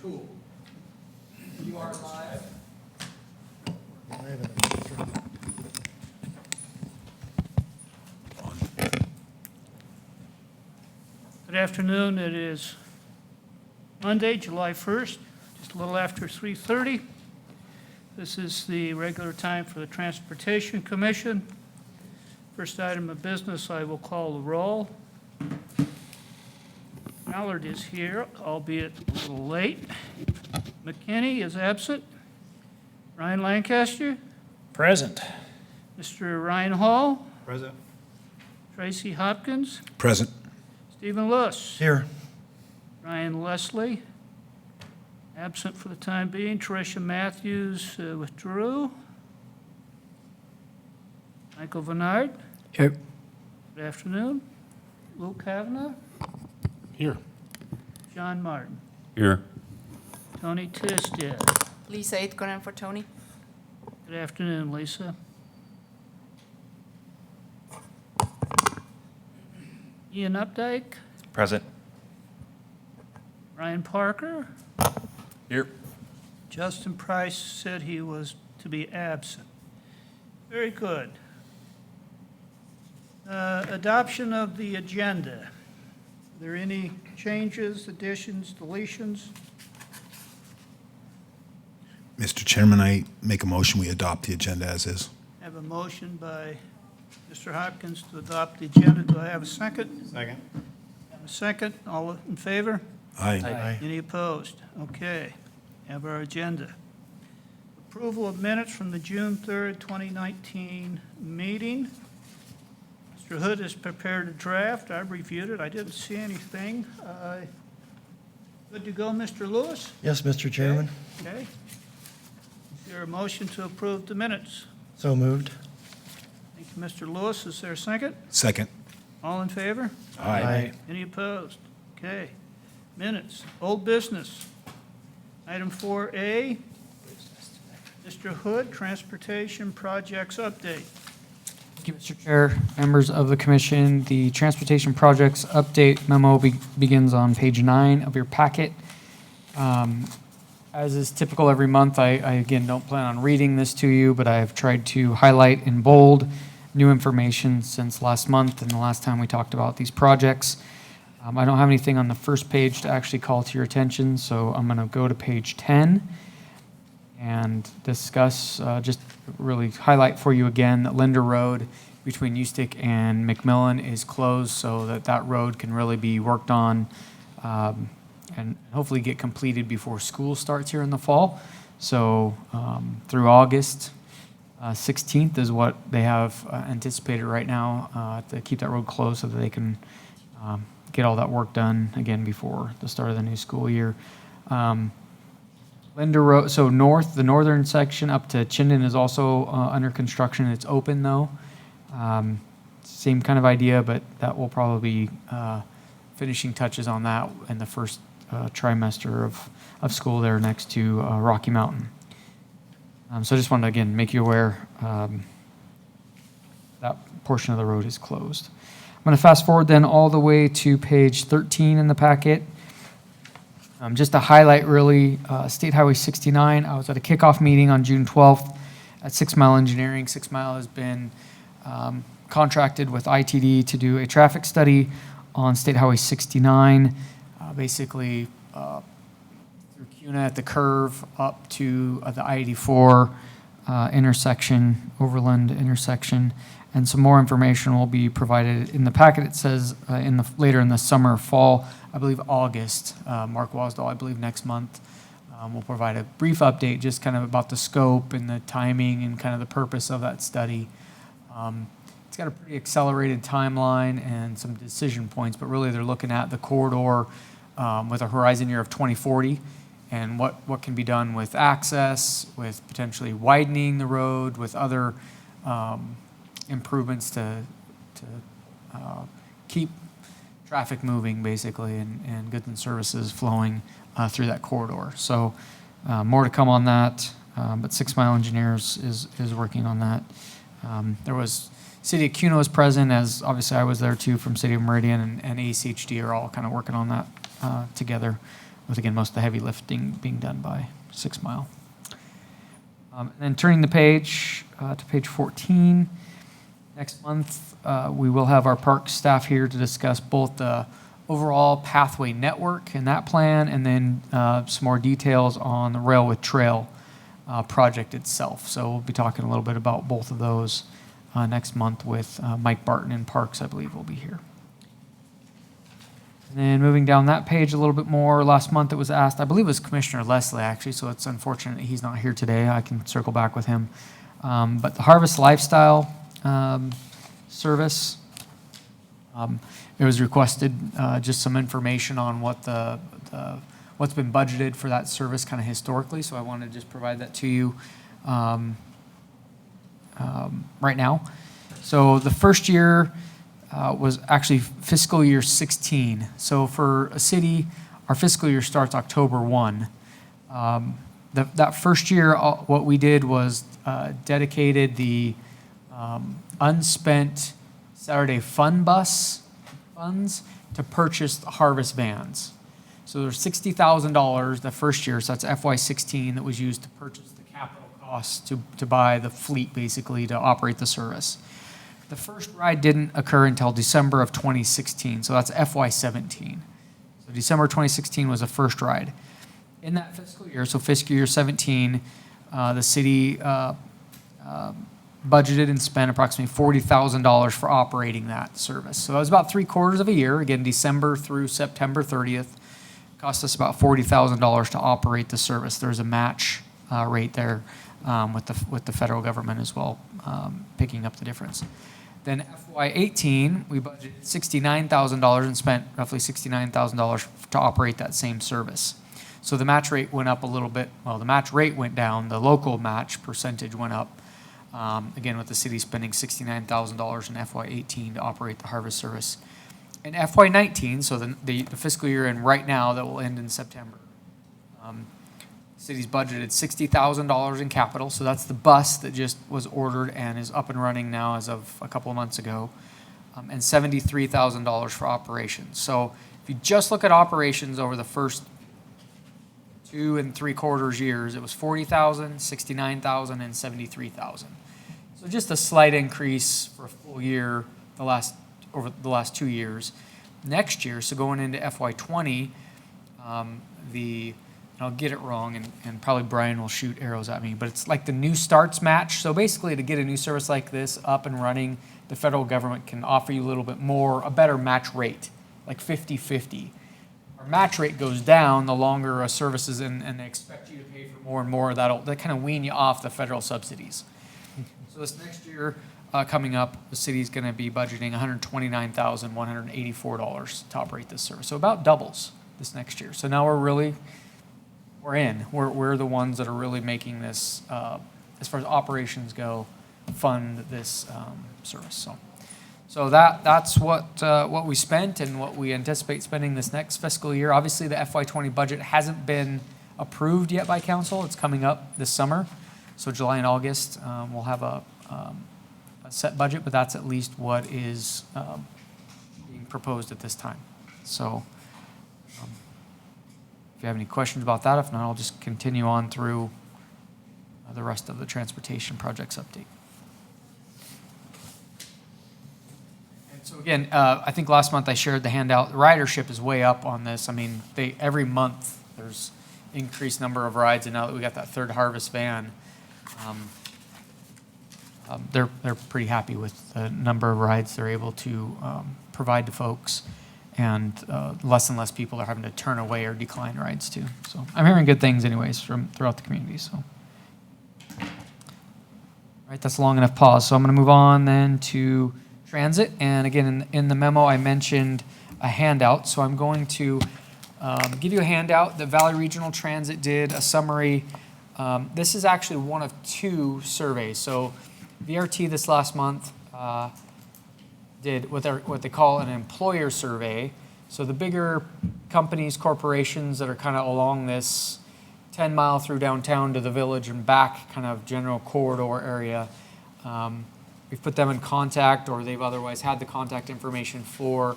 Cool. You are live. Good afternoon. It is Monday, July 1st, just a little after 3:30. This is the regular time for the Transportation Commission. First item of business, I will call the roll. Mallard is here, albeit a little late. McKinney is absent. Ryan Lancaster, Present. Mr. Ryan Hall, Present. Tracy Hopkins, Present. Stephen Lewis. Here. Ryan Leslie, absent for the time being. Tricia Matthews withdrew. Michael Vennard, Here. good afternoon. Lou Kavanaugh, Here. John Martin, Here. Tony Tisdale. Lisa Aitkonen for Tony. Good afternoon, Lisa. Ian Updike, Present. Ryan Parker. Here. Justin Price said he was to be absent. Very good. Adoption of the agenda. Are there any changes, additions, deletions? Mr. Chairman, I make a motion we adopt the agenda as is. I have a motion by Mr. Hopkins to adopt the agenda. Do I have a second? Second. A second. All in favor? Aye. Any opposed? Okay. Have our agenda. Approval of minutes from the June 3rd, 2019 meeting. Mr. Hood has prepared a draft. I've reviewed it. I didn't see anything. Good to go, Mr. Lewis? Yes, Mr. Chairman. Okay. Is there a motion to approve the minutes? So moved. Thank you, Mr. Lewis. Is there a second? Second. All in favor? Aye. Any opposed? Okay. Minutes. Old business. Item 4A. Mr. Hood, Transportation Projects Update. Thank you, Mr. Chair, members of the commission. The Transportation Projects Update memo begins on page 9 of your packet. As is typical every month, I again don't plan on reading this to you, but I have tried to highlight in bold new information since last month and the last time we talked about these projects. I don't have anything on the first page to actually call to your attention, so I'm going to go to page 10 and discuss, just really highlight for you again that Linder Road between Ustick and McMillan is closed so that that road can really be worked on and hopefully get completed before school starts here in the fall. So through August 16th is what they have anticipated right now to keep that road closed so that they can get all that work done again before the start of the new school year. Linder Road, so the northern section up to Chinden is also under construction. It's open though. Same kind of idea, but that will probably be finishing touches on that in the first trimester of school there next to Rocky Mountain. So I just wanted to again make you aware that portion of the road is closed. I'm going to fast forward then all the way to page 13 in the packet. Just to highlight really, State Highway 69, I was at a kickoff meeting on June 12th at 6 Mile Engineering. 6 Mile has been contracted with ITD to do a traffic study on State Highway 69, basically through Cuna at the curve up to the I-84 intersection, Overland intersection. And some more information will be provided in the packet. It says later in the summer, fall, I believe August. Mark Wasdall, I believe next month, will provide a brief update just kind of about the scope and the timing and kind of the purpose of that study. It's got a pretty accelerated timeline and some decision points, but really they're looking at the corridor with a horizon year of 2040 and what can be done with access, with potentially widening the road, with other improvements to keep traffic moving basically and goods and services flowing through that corridor. So more to come on that, but 6 Mile Engineers is working on that. There was City of Cuna was present, as obviously I was there too from City of Meridian, and ACHD are all kind of working on that together with again, most of the heavy lifting being done by 6 Mile. And then turning the page to page 14, next month, we will have our park staff here to discuss both the overall pathway network and that plan, and then some more details on the Rail with Trail project itself. So we'll be talking a little bit about both of those next month with Mike Barton in Parks, I believe, will be here. And then moving down that page a little bit more, last month it was asked, I believe it was Commissioner Leslie actually, so it's unfortunate that he's not here today. I can circle back with him. But the Harvest Lifestyle service, it was requested just some information on what what's been budgeted for that service kind of historically, so I wanted to just provide that to you right now. So the first year was actually fiscal year 16. So for a city, our fiscal year starts October 1. That first year, what we did was dedicated the unspent Saturday Fun Bus funds to purchase the Harvest vans. So there's $60,000 the first year, so that's FY16, that was used to purchase the capital costs to buy the fleet, basically, to operate the service. The first ride didn't occur until December of 2016, so that's FY17. So December 2016 was the first ride. In that fiscal year, so fiscal year 17, the city budgeted and spent approximately $40,000 for operating that service. So that was about 3/4 of a year, again, December through September 30th. Cost us about $40,000 to operate the service. There's a match rate there with the federal government as well, picking up the difference. Then FY18, we budgeted $69,000 and spent roughly $69,000 to operate that same service. So the match rate went up a little bit. Well, the match rate went down. The local match percentage went up. Again, with the city spending $69,000 in FY18 to operate the Harvest service. In FY19, so the fiscal year in right now that will end in September, city's budgeted $60,000 in capital, so that's the bus that just was ordered and is up and running now as of a couple of months ago, and $73,000 for operations. So if you just look at operations over the first 2 3/4 years, it was $40,000, $69,000, and $73,000. So just a slight increase for a full year over the last 2 years. Next year, so going into FY20, and I'll get it wrong, and probably Brian will shoot arrows at me, but it's like the new starts match. So basically, to get a new service like this up and running, the federal government can offer you a little bit more, a better match rate, like 50-50. Our match rate goes down the longer a service is in, and they expect you to pay for more and more. That kind of wean you off the federal subsidies. So this next year coming up, the city's going to be budgeting $129,184 to operate this service. So about doubles this next year. So now we're the ones that are really making this, as far as operations go, fund this service. So that's what we spent and what we anticipate spending this next fiscal year. Obviously, the FY20 budget hasn't been approved yet by council. It's coming up this summer. So July and August, we'll have a set budget, but that's at least what is being proposed at this time. So if you have any questions about that, if not, I'll just continue on through the rest of the transportation projects update. And so again, I think last month I shared the handout. The ridership is way up on this. I mean, every month there's increased number of rides, and now that we got that third Harvest van, they're pretty happy with the number of rides they're able to provide to folks, and less and less people are having to turn away or decline rides too. So I'm hearing good things anyways from throughout the community. So, all right, that's a long enough pause. So I'm going to move on then to transit. And again, in the memo I mentioned a handout. So I'm going to give you a handout that Valley Regional Transit did, a summary. This is actually one of 2 surveys. So VRT this last month did what they call an employer survey. So the bigger companies, corporations that are kind of along this 10 mile through downtown to the village and back kind of general corridor area, we've put them in contact, or they've otherwise had the contact information for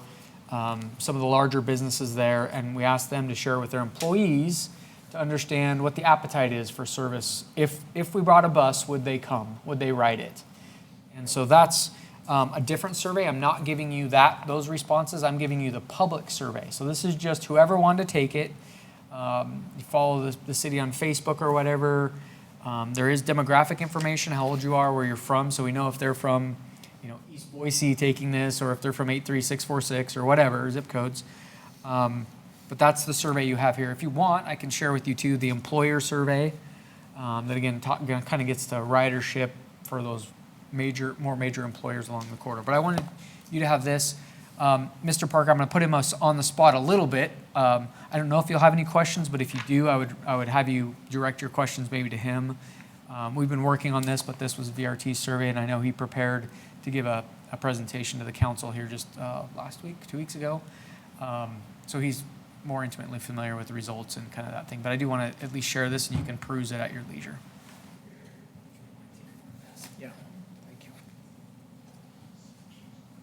some of the larger businesses there, and we asked them to share with their employees to understand what the appetite is for service. If we brought a bus, would they come? Would they ride it? And so that's a different survey. I'm not giving you those responses. I'm giving you the public survey. So this is just whoever wanted to take it. You follow the city on Facebook or whatever. There is demographic information, how old you are, where you're from, so we know if they're from, East Boise taking this, or if they're from 83646 or whatever, zip codes. But that's the survey you have here. If you want, I can share with you too the employer survey that again kind of gets to ridership for those more major employers along the corridor. But I wanted you to have this. Mr. Parker, I'm going to put him on the spot a little bit. I don't know if you'll have any questions, but if you do, I would have you direct your questions maybe to him. We've been working on this, but this was VRT's survey, and I know he prepared to give a presentation to the council here just last week, 2 weeks ago. So he's more intimately familiar with the results and kind of that thing. But I do want to at least share this, and you can peruse it at your leisure. Yeah, thank you.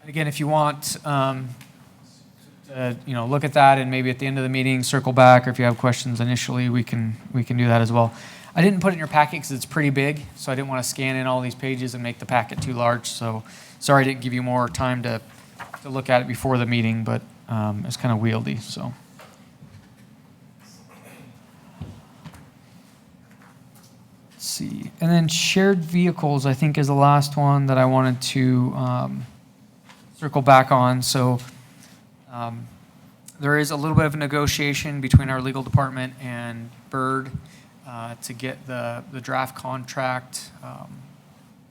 And again, if you want, look at that, and maybe at the end of the meeting, circle back, or if you have questions initially, we can do that as well. I didn't put it in your packet because it's pretty big, so I didn't want to scan in all these pages and make the packet too large. So sorry I didn't give you more time to look at it before the meeting, but it's kind of wieldy. So. Let's see, and then shared vehicles, I think, is the last one that I wanted to circle back on. So there is a little bit of a negotiation between our legal department and Bird to get the draft contract,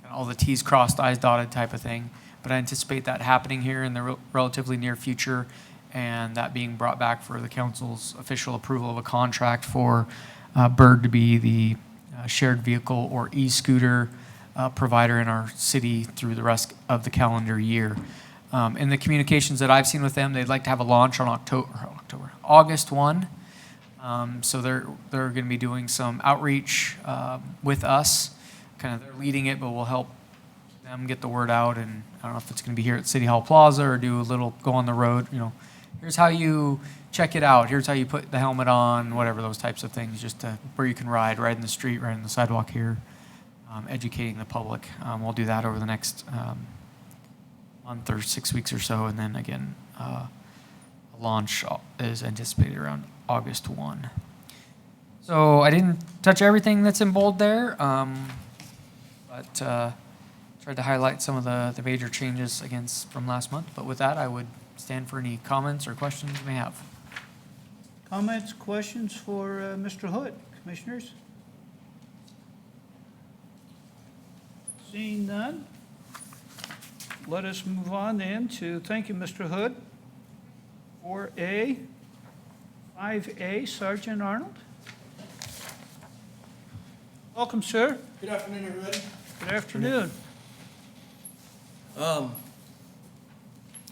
all the T's crossed, I's dotted type of thing. But I anticipate that happening here in the relatively near future, and that being brought back for the council's official approval of a contract for Bird to be the shared vehicle or e-scooter provider in our city through the rest of the calendar year. In the communications that I've seen with them, they'd like to have a launch on August 1. So they're going to be doing some outreach with us. Kind of they're leading it, but we'll help them get the word out. And I don't know if it's going to be here at City Hall Plaza or do a little go on the road. Here's how you check it out. Here's how you put the helmet on, whatever, those types of things, just to, where you can ride in the street, right in the sidewalk here, educating the public. We'll do that over the next month or 6 weeks or so, and then again, a launch is anticipated around August 1. So I didn't touch everything that's in bold there, but tried to highlight some of the major changes from last month. But with that, I would stand for any comments or questions you may have. Comments, questions for Mr. Hood, commissioners? Seeing none, let us move on then to, thank you, Mr. Hood. 5A, Sergeant Arnold. Welcome, sir. Good afternoon, everybody. Good afternoon. The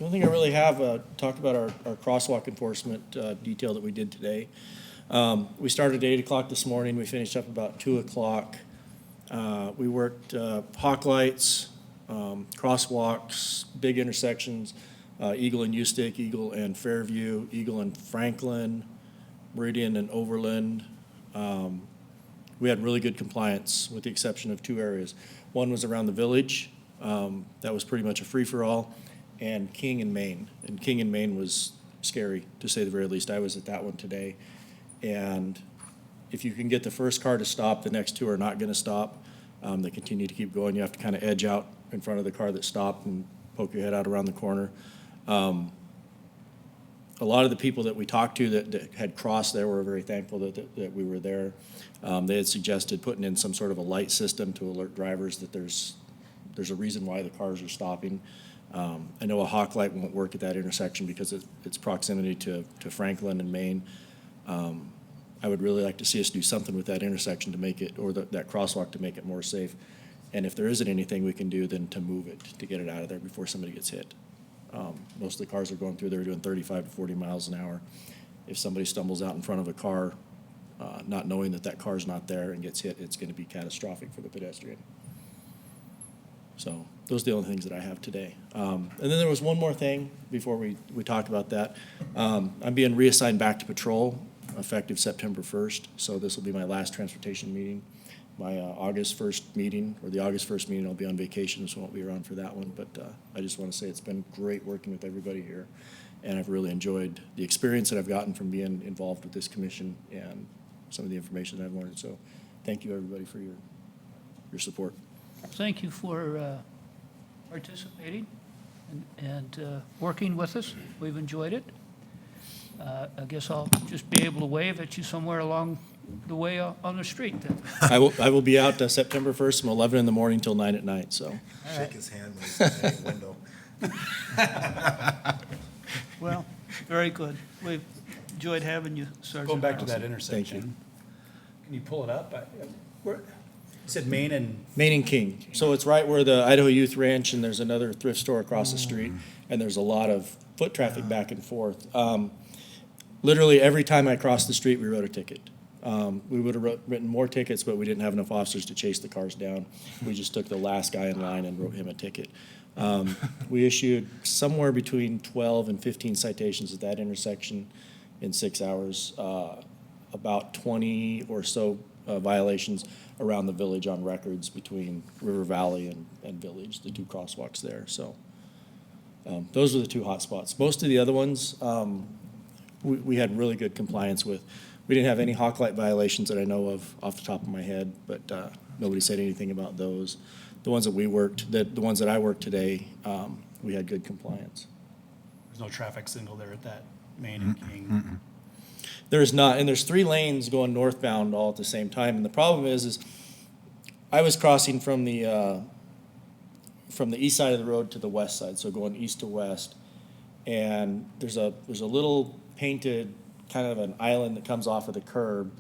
only thing I really have talked about our crosswalk enforcement detail that we did today. We started at 8 o'clock this morning. We finished up about 2 o'clock. We worked hawk lights, crosswalks, big intersections, Eagle and Ustick, Eagle and Fairview, Eagle and Franklin, Meridian and Overland. We had really good compliance with the exception of 2 areas. One was around the village. That was pretty much a free-for-all. And King and Main. And King and Main was scary, to say the very least. I was at that one today. And if you can get the first car to stop, the next 2 are not going to stop. They continue to keep going. You have to kind of edge out in front of the car that stopped and poke your head out around the corner. A lot of the people that we talked to that had crossed there were very thankful that we were there. They had suggested putting in some sort of a light system to alert drivers that there's a reason why the cars are stopping. I know a hawk light won't work at that intersection because of its proximity to Franklin and Main. I would really like to see us do something with that intersection to make it, or that crosswalk to make it more safe. And if there isn't anything we can do, then to move it, to get it out of there before somebody gets hit. Most of the cars are going through there doing 35 to 40 miles an hour. If somebody stumbles out in front of a car, not knowing that car's not there and gets hit, it's going to be catastrophic for the pedestrian. So those are the only things that I have today. And then there was one more thing before we talked about that. I'm being reassigned back to patrol effective September 1st. So this will be my last transportation meeting. My August 1st meeting, or the August 1st meeting, I'll be on vacation, so I won't be around for that one. But I just want to say it's been great working with everybody here. And I've really enjoyed the experience that I've gotten from being involved with this commission and some of the information that I've learned. So thank you, everybody, for your support. Thank you for participating and working with us. We've enjoyed it. I guess I'll just be able to wave at you somewhere along the way on the street then. I will be out September 1st from 11 in the morning till 9 at night, so. Shake his hand when he's standing in the window. Well, very good. We've enjoyed having you, Sergeant. Going back to Harrelson. that intersection. Can you pull it up? You said Main and, Main and King. So it's right where the Idaho Youth Ranch, and there's another thrift store across the street, and there's a lot of foot traffic back and forth. Literally every time I crossed the street, we wrote a ticket. We would have written more tickets, but we didn't have enough officers to chase the cars down. We just took the last guy in line and wrote him a ticket. We issued somewhere between 12 and 15 citations at that intersection in 6 hours. About 20 or so violations around the village on records between River Valley and Village, the two crosswalks there. So those are the two hot spots. Most of the other ones, we had really good compliance with. We didn't have any hawk light violations that I know of off the top of my head, but nobody said anything about those. The ones that we worked, the ones that I worked today, we had good compliance. there's no traffic signal there at that Main and King. There's not, and there's 3 lanes going northbound all at the same time. And the problem is I was crossing from the east side of the road to the west side, so going east to west. And there's a little painted kind of an island that comes off of the curb,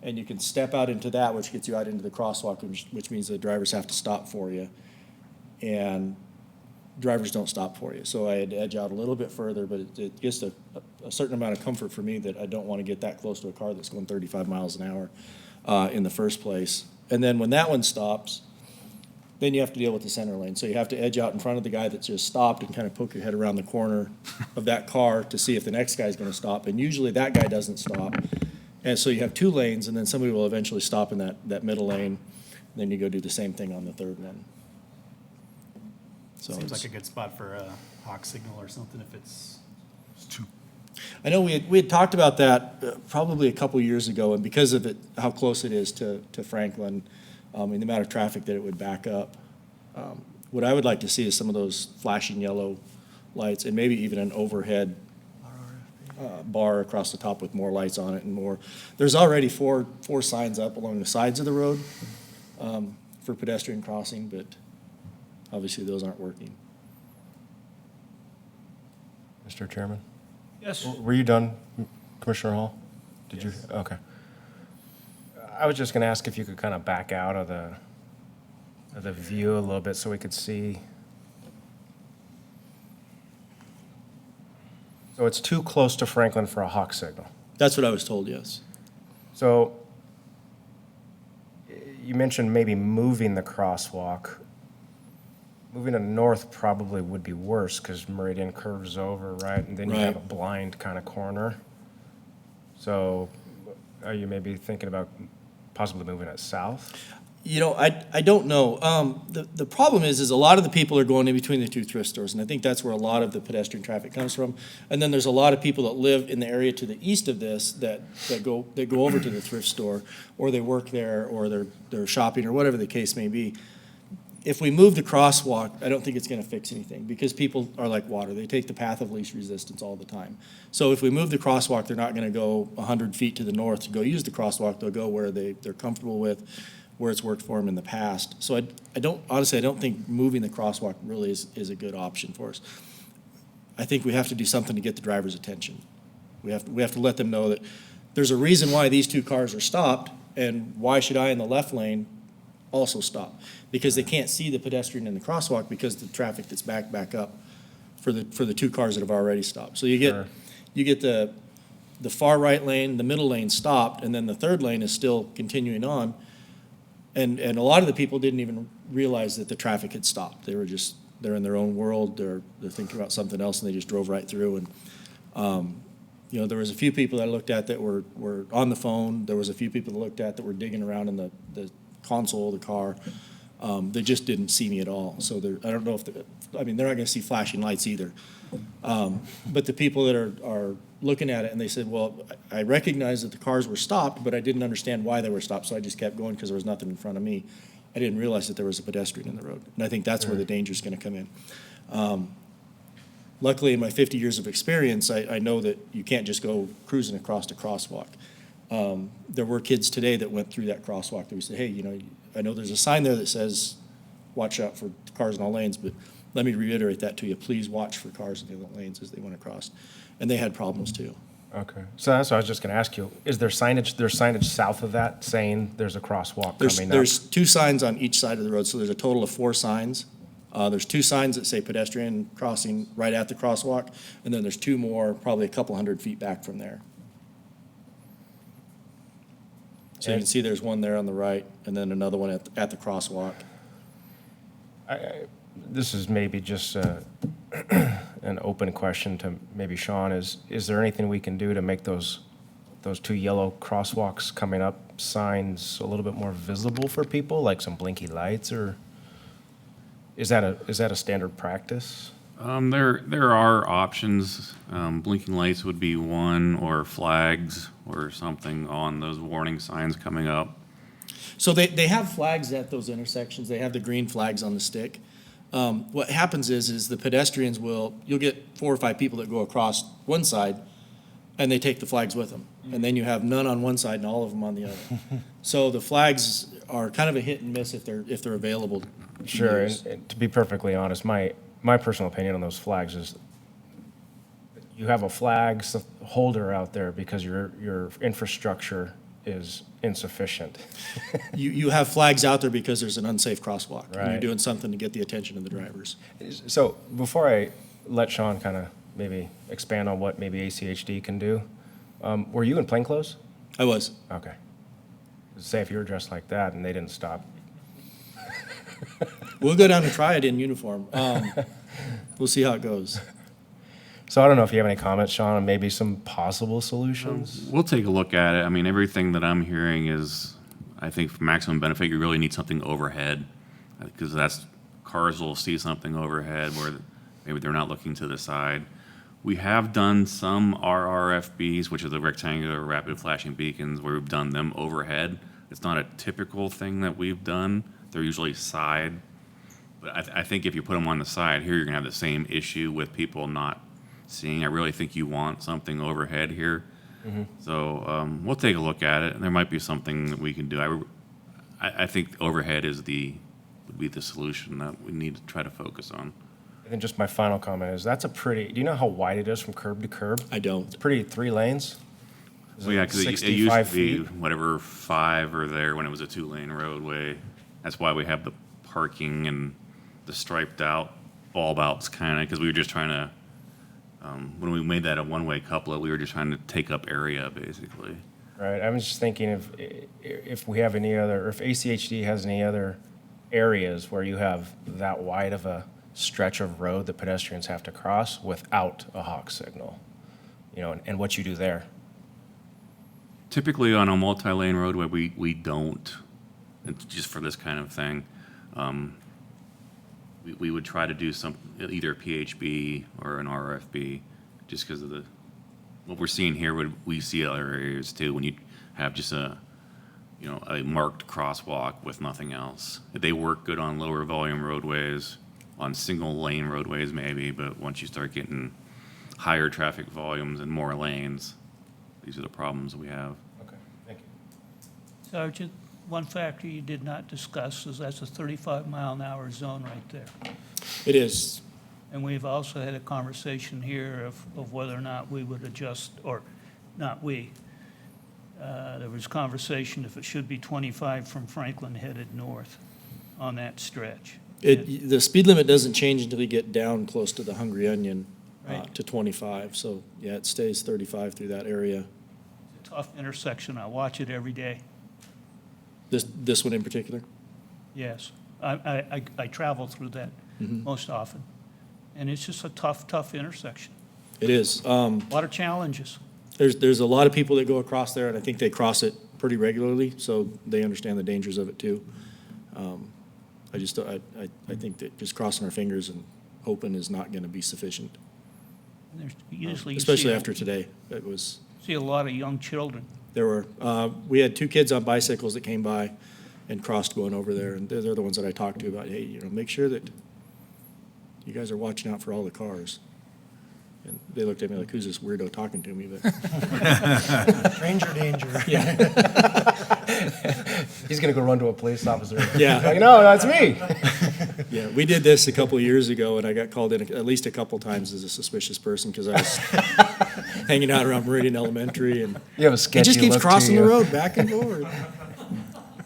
and you can step out into that, which gets you out into the crosswalk, which means the drivers have to stop for you. And drivers don't stop for you. So I had to edge out a little bit further, but it gives a certain amount of comfort for me that I don't want to get that close to a car that's going 35 miles an hour in the first place. And then when that one stops, then you have to deal with the center lane. So you have to edge out in front of the guy that just stopped and kind of poke your head around the corner of that car to see if the next guy's going to stop. And usually that guy doesn't stop. And so you have 2 lanes, and then somebody will eventually stop in that middle lane. And then you go do the same thing on the third one. So Seems it's- like a good spot for a hawk signal or something if it's, I know we had talked about that probably a couple years ago, and because of how close it is to Franklin, and the amount of traffic that it would back up, what I would like to see is some of those flashing yellow lights, and maybe even an overhead bar across the top with more lights on it and more. There's already four signs up along the sides of the road for pedestrian crossing, but obviously those aren't working. Mr. Chairman, Yes, were you done, Commissioner Hall? Did you? Okay. I was just going to ask if you could kind of back out of the view a little bit so we could see. So it's too close to Franklin for a hawk signal. That's what I was told, yes. So you mentioned maybe moving the crosswalk. Moving to north probably would be worse because Meridian curves over, right? And then you have a Right. blind kind of corner. So are you maybe thinking about possibly moving it south? You know, I don't know. The problem is a lot of the people are going in between the 2 thrift stores, and I think that's where a lot of the pedestrian traffic comes from. And then there's a lot of people that live in the area to the east of this that go over to the thrift store, or they work there, or they're shopping, or whatever the case may be. If we move the crosswalk, I don't think it's gonna fix anything, because people are like water. They take the path of least resistance all the time. So if we move the crosswalk, they're not gonna go 100 feet to the north to go use the crosswalk. They'll go where they're comfortable with, where it's worked for them in the past. So I don't think moving the crosswalk really is a good option for us. I think we have to do something to get the driver's attention. We have to let them know that there's a reason why these 2 cars are stopped, and why should I in the left lane also stop? Because they can't see the pedestrian in the crosswalk because the traffic that's back up for the 2 cars that have already stopped. So you Sure. get the far right lane, the middle lane stopped, and then the third lane is still continuing on. And a lot of the people didn't even realize that the traffic had stopped. They're in their own world, they're thinking about something else, and they just drove right through. And, you know, there was a few people that I looked at that were on the phone. There was a few people that looked at that were digging around in the console of the car. They just didn't see me at all. So I don't know if, I mean, they're not gonna see flashing lights either. But the people that are looking at it, and they said, well, I recognize that the cars were stopped, but I didn't understand why they were stopped, so I just kept going because there was nothing in front of me. I didn't realize that there was a pedestrian in the road. And I think that's where the danger's gonna come in. Luckily, in my 50 years of experience, I know that you can't just go cruising across a crosswalk. There were kids today that went through that crosswalk that we said, hey, you know, I know there's a sign there that says, watch out for cars in all lanes, but let me reiterate that to you. Please watch for cars in the other lanes as they went across. And they had problems too. Okay. So that's what I was just going to ask you. Is there signage south of that saying there's a crosswalk coming up? There's 2 signs on each side of the road, so there's a total of 4 signs. There's 2 signs that say pedestrian crossing right at the crosswalk, and then there's 2 more, probably a couple hundred feet back from there. So you can see there's one there on the right, and then another one at the crosswalk. This is maybe just an open question to maybe Sean. Is there anything we can do to make those 2 yellow crosswalks coming up signs a little bit more visible for people, like some blinky lights, or is that a standard practice? There are options. Blinking lights would be one, or flags or something on those warning signs coming up. So they have flags at those intersections. They have the green flags on the stick. What happens is the pedestrians you'll get 4 or 5 people that go across one side, and they take the flags with them. And then you have none on one side and all of them on the other. So the flags are kind of a hit and miss if they're available to Sure, use. and to be perfectly honest, my personal opinion on those flags is you have a flag holder out there because your infrastructure is insufficient. You have flags out there because there's an unsafe crosswalk. And you're Right. doing something to get the attention of the drivers. So before I let Sean kind of maybe expand on what maybe ACHD can do, were you in plainclothes? I was. Okay. Say if you were dressed like that and they didn't stop. We'll go down and try it in uniform. We'll see how it goes. So I don't know if you have any comments, Sean, on maybe some possible solutions? We'll take a look at it. I mean, everything that I'm hearing is, I think for maximum benefit, you really need something overhead, because cars will see something overhead where maybe they're not looking to the side. We have done some RRFBs, which are the rectangular rapid flashing beacons, where we've done them overhead. It's not a typical thing that we've done. They're usually side. But I think if you put them on the side here, you're gonna have the same issue with people not seeing. I really think you want something overhead here. So we'll take a look at it. There might be something that we can do. I think overhead would be the solution that we need to try to focus on. And then just my final comment is do you know how wide it is from curb to curb? I don't. It's pretty 3 lanes. Is Well, yeah, because it used 65 to be feet? whatever 5 or there when it was a 2-lane roadway. That's why we have the parking and the striped out bulb outs kind of, because we were just trying to, when we made that a one-way couplet, we were just trying to take up area basically. Right, I'm just thinking if we have any other, or if ACHD has any other areas where you have that wide of a stretch of road that pedestrians have to cross without a hawk signal, and what you do there. Typically on a multi-lane roadway, we don't, it's just for this kind of thing. We would try to do either a PHB or an RFB, just because of what we're seeing here. We see other areas too, when you have just a marked crosswalk with nothing else. They work good on lower volume roadways, on single lane roadways maybe, but once you start getting higher traffic volumes and more lanes, these are the problems we have. Okay, thank you. Sergeant, one factor you did not discuss is that's a 35-mile-an-hour zone right there. It is. And we've also had a conversation here of whether or not we would adjust, or not we. There was conversation if it should be 25 from Franklin headed north on that stretch. The speed limit doesn't change until you get down close to the Hungry Onion Right. to 25. So, yeah, it stays 35 through that area. It's a tough intersection. I watch it every day. This one in particular? Yes. I travel through that most often. And it's just a tough intersection. It is. A lot of challenges. There's a lot of people that go across there, and I think they cross it pretty regularly, so they understand the dangers of it too. I think that just crossing our fingers and hoping is not gonna be sufficient. And there's usually you Especially see, after today. It was, see a lot of young children. there were, we had 2 kids on bicycles that came by and crossed going over there, and they're the ones that I talked to about, hey, make sure that you guys are watching out for all the cars. And they looked at me like, who's this weirdo talking to me? But Stranger danger. He's gonna go run to a police officer. Yeah. Like, no, that's me. yeah, we did this a couple of years ago, and I got called in at least a couple times as a suspicious person because I was hanging out around Meridian Elementary, and You have a he sketchy just keeps look to crossing the you. road back and forth.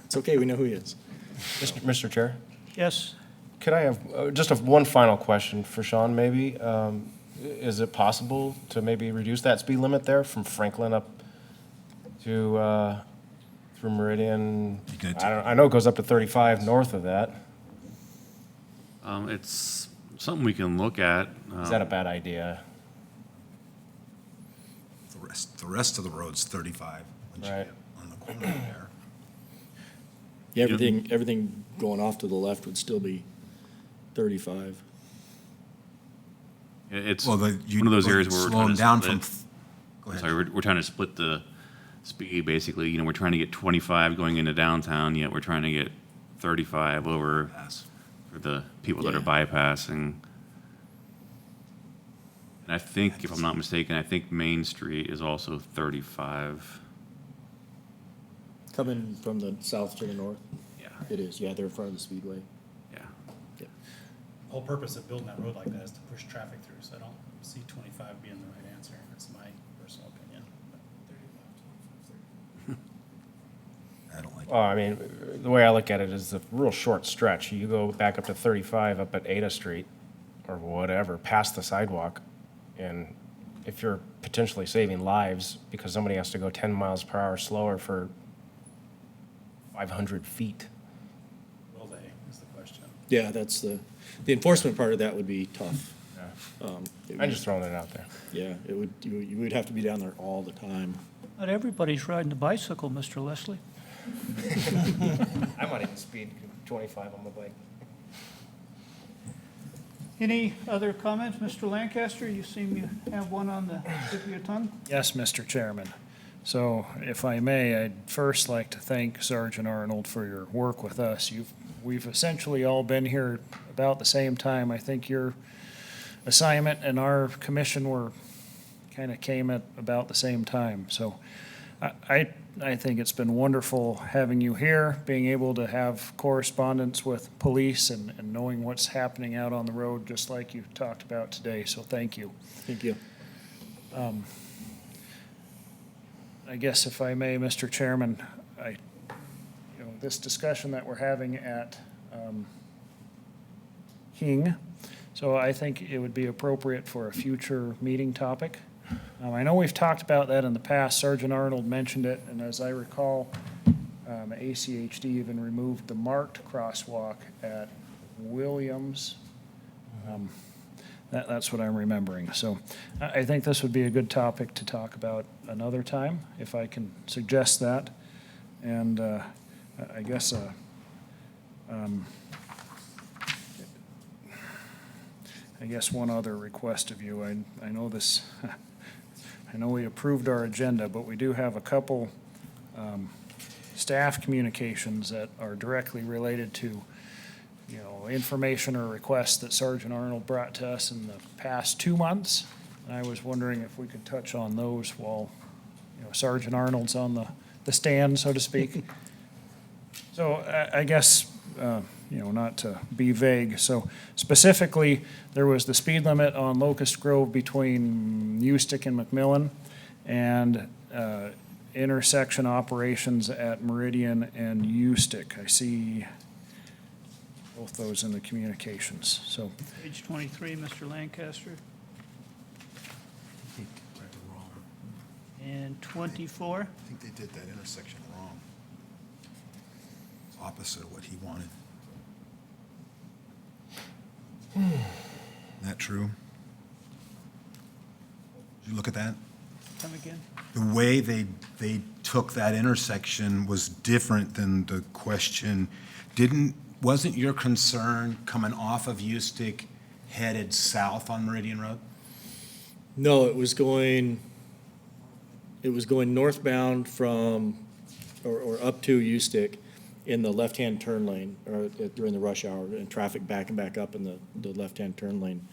It's okay, we know who he is. Mr. Chair? Yes, Could I have just one final question for Sean, maybe? Is it possible to maybe reduce that speed limit there from Franklin up to through Meridian? You gonna I know it goes up to 35 north of that. It's something we can look at. Is that a bad idea? The rest of the road's 35 once you Right. get on the corner there. Yeah, everything going off to the left would still be 35. It's Well, one of those areas where we're slow trying them to down split. from. Go ahead. Sorry, we're trying to split the speed, basically. You know, we're trying to get 25 going into downtown, yet we're trying to get 35 over Pass. for the people that are Yeah. bypassing. And I think, if I'm not mistaken, I think Main Street is also 35. Coming from the south to the north, Yeah, it is. Yeah, they're in front of the speedway. yeah. Yep. The whole purpose of building that road like that is to push traffic through, so I don't see 25 being the right answer. That's my personal opinion. I don't like it. Well, I mean, the way I look at it is a real short stretch. You go back up to 35 up at Ada Street or whatever, past the sidewalk, and if you're potentially saving lives because somebody has to go 10 miles per hour slower for 500 feet. Will they, is the question. Yeah, that's the enforcement part of that would be tough. It I'm would- just throwing it out there. Yeah, it would, you would have to be down there all the time. not everybody's riding a bicycle, Mr. Leslie. I might even speed 25 on my bike. Any other comments? Mr. Lancaster, you seem you have one on the tip of your tongue? Yes, Mr. Chairman. So if I may, I'd first like to thank Sergeant Arnold for your work with us. We've essentially all been here about the same time. I think your assignment and our commission kind of came at about the same time. So I think it's been wonderful having you here, being able to have correspondence with police and knowing what's happening out on the road, just like you talked about today. So thank you. Thank you. I guess if I may, Mr. Chairman, this discussion that we're having at King, so I think it would be appropriate for a future meeting topic. I know we've talked about that in the past. Sergeant Arnold mentioned it, and as I recall, ACHD even removed the marked crosswalk at Williams. That's what I'm remembering. So I think this would be a good topic to talk about another time, if I can suggest that. And I guess one other request of you. I know this, I know we approved our agenda, but we do have a couple staff communications that are directly related to information or requests that Sergeant Arnold brought to us in the past 2 months. And I was wondering if we could touch on those while, Sergeant Arnold's on the stand, so to speak. So I guess, not to be vague. So specifically, there was the speed limit on Locust Grove between Eustic and McMillan, and intersection operations at Meridian and Eustic. I see both those in the communications. So Page 23, Mr. Lancaster, and 24. I think they did that intersection wrong. opposite of what he wanted. Isn't that true? Did you look at that? Come again? The way they took that intersection was different than the question. Wasn't your concern coming off of Ustick headed south on Meridian Road? No, it was going northbound from, or up to Ustick in the left-hand turn lane, or during the rush hour, and traffic back and back up in the left-hand turn lane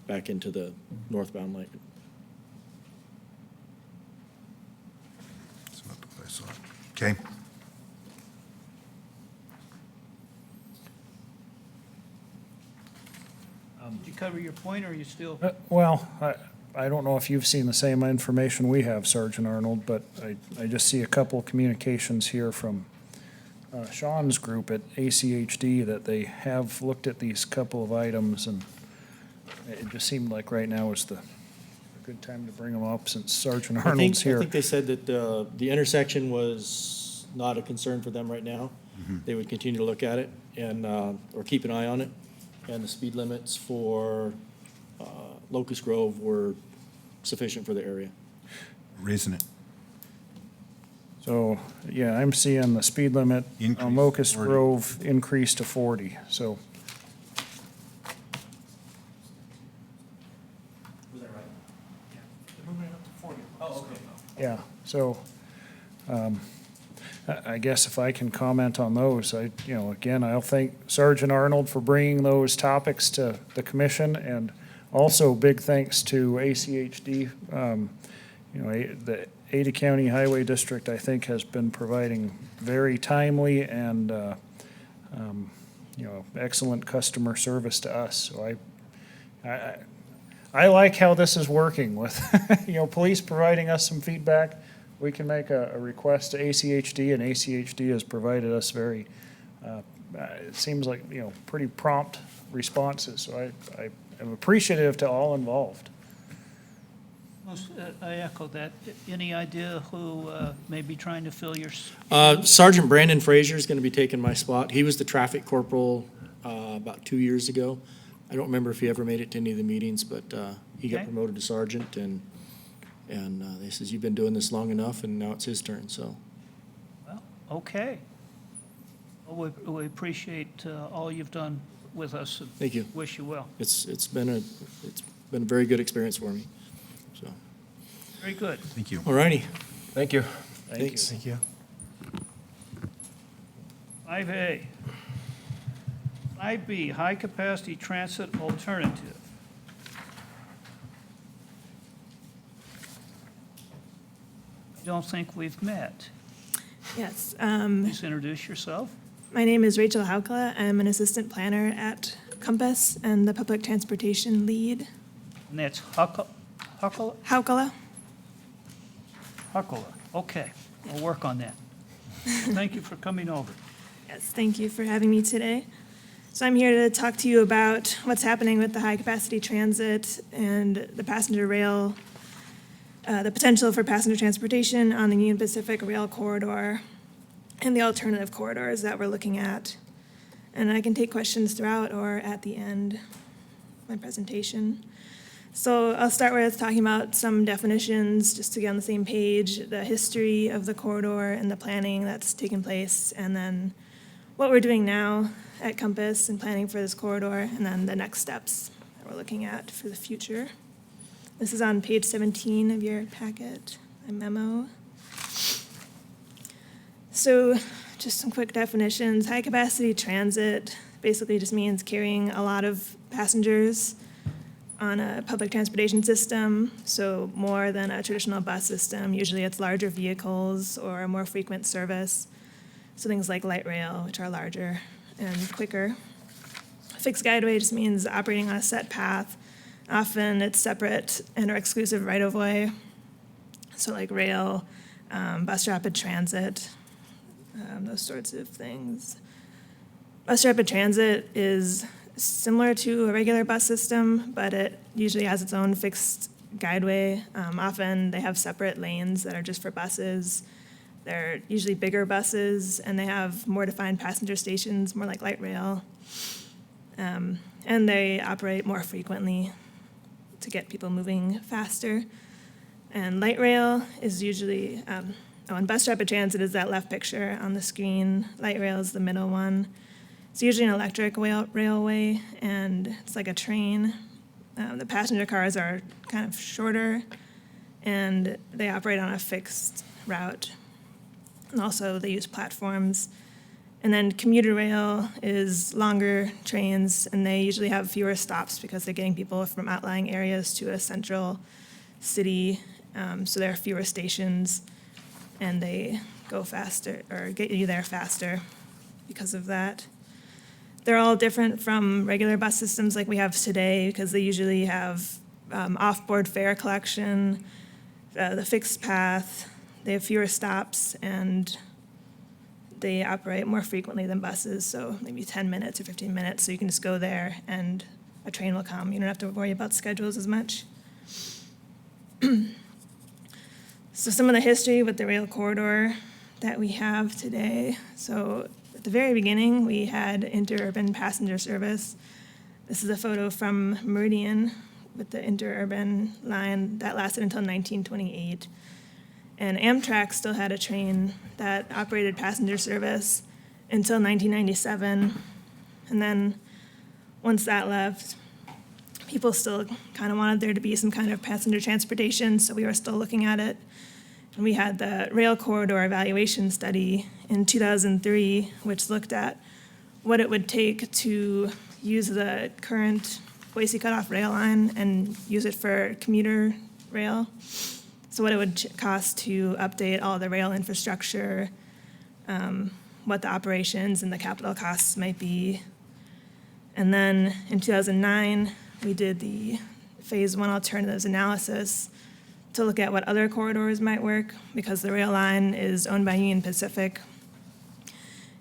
back into the northbound lane. That's not the way I saw it. Okay. Did you cover your point, or are you still? Well, I don't know if you've seen the same information we have, Sergeant Arnold, but I just see a couple of communications here from Sean's group at ACHD that they have looked at these couple of items, and it just seemed like right now is a good time to bring them up since Sergeant Arnold's I here. think they said that the intersection was not a concern for them right now. They would continue to look at it and, or keep an eye on it. And the speed limits for Locust Grove were sufficient for the area. Raising it. So, yeah, I'm seeing the speed limit Increase on Locust 40. Grove increase to 40, so. Was that right? Moving it up to 40. Oh, okay. Yeah, so, I guess if I can comment on those, again, I'll thank Sergeant Arnold for bringing those topics to the commission, and also big thanks to ACHD. The Ada County Highway District, I think, has been providing very timely and, excellent customer service to us. So I like how this is working with, police providing us some feedback. We can make a request to ACHD, and ACHD has provided us very, it seems like, pretty prompt responses. So I am appreciative to all involved. I echo that. Any idea who may be trying to fill your? Sergeant Brandon Frazier is going to be taking my spot. He was the traffic corporal about 2 years ago. I don't remember if he ever made it to any of the meetings, but he got Okay. promoted to sergeant, and they says, you've been doing this long enough, and now it's his turn, so. Well, okay. Well, we appreciate all you've done with us. And Thank you. Wish you well. It's been a very good experience for me, so. Very good. Thank you. All righty. Thank you. Thanks. Thank you. 5A. 5B, high-capacity transit alternative. I don't think we've met. Yes, Please introduce yourself. my name is Rachel Haukala. I'm an assistant planner at Compass and the public transportation lead. And that's Huckle. Haukala? Okay, we'll work on that. Thank you for coming over. Yes, thank you for having me today. So I'm here to talk to you about what's happening with the high-capacity transit and the passenger rail, the potential for passenger transportation on the Union Pacific Rail Corridor and the alternative corridors that we're looking at. And I can take questions throughout or at the end of my presentation. So I'll start with talking about some definitions, just to get on the same page, the history of the corridor and the planning that's taken place, and then what we're doing now at Compass and planning for this corridor, and then the next steps that we're looking at for the future. This is on page 17 of your packet, my memo. So just some quick definitions. High-capacity transit basically just means carrying a lot of passengers on a public transportation system, so more than a traditional bus system. Usually it's larger vehicles or a more frequent service. So things like light rail, which are larger and quicker. Fixed guideway just means operating on a set path. Often it's separate and or exclusive right-of-way. So like rail, bus rapid transit, those sorts of things. Bus rapid transit is similar to a regular bus system, but it usually has its own fixed guideway. Often they have separate lanes that are just for buses. They're usually bigger buses, and they have more defined passenger stations, more like light rail. And they operate more frequently to get people moving faster. And light rail is usually, and bus rapid transit is that left picture on the screen. Light rail is the middle one. It's usually an electric railway, and it's like a train. The passenger cars are kind of shorter, and they operate on a fixed route. And also, they use platforms. And then commuter rail is longer trains, and they usually have fewer stops because they're getting people from outlying areas to a central city. So there are fewer stations, and they go faster, or get you there faster because of that. They're all different from regular bus systems like we have today, because they usually have off-board fare collection, the fixed path. They have fewer stops, and they operate more frequently than buses, so maybe 10 minutes or 15 minutes, so you can just go there and a train will come. You don't have to worry about schedules as much. So some of the history with the rail corridor that we have today. So at the very beginning, we had interurban passenger service. This is a photo from Meridian with the interurban line that lasted until 1928. And Amtrak still had a train that operated passenger service until 1997. And then once that left, people still kind of wanted there to be some kind of passenger transportation, so we were still looking at it. And we had the rail corridor evaluation study in 2003, which looked at what it would take to use the current Boise Cutoff rail line and use it for commuter rail. So what it would cost to update all the rail infrastructure, what the operations and the capital costs might be. And then in 2009, we did the Phase 1 alternatives analysis to look at what other corridors might work, because the rail line is owned by Union Pacific.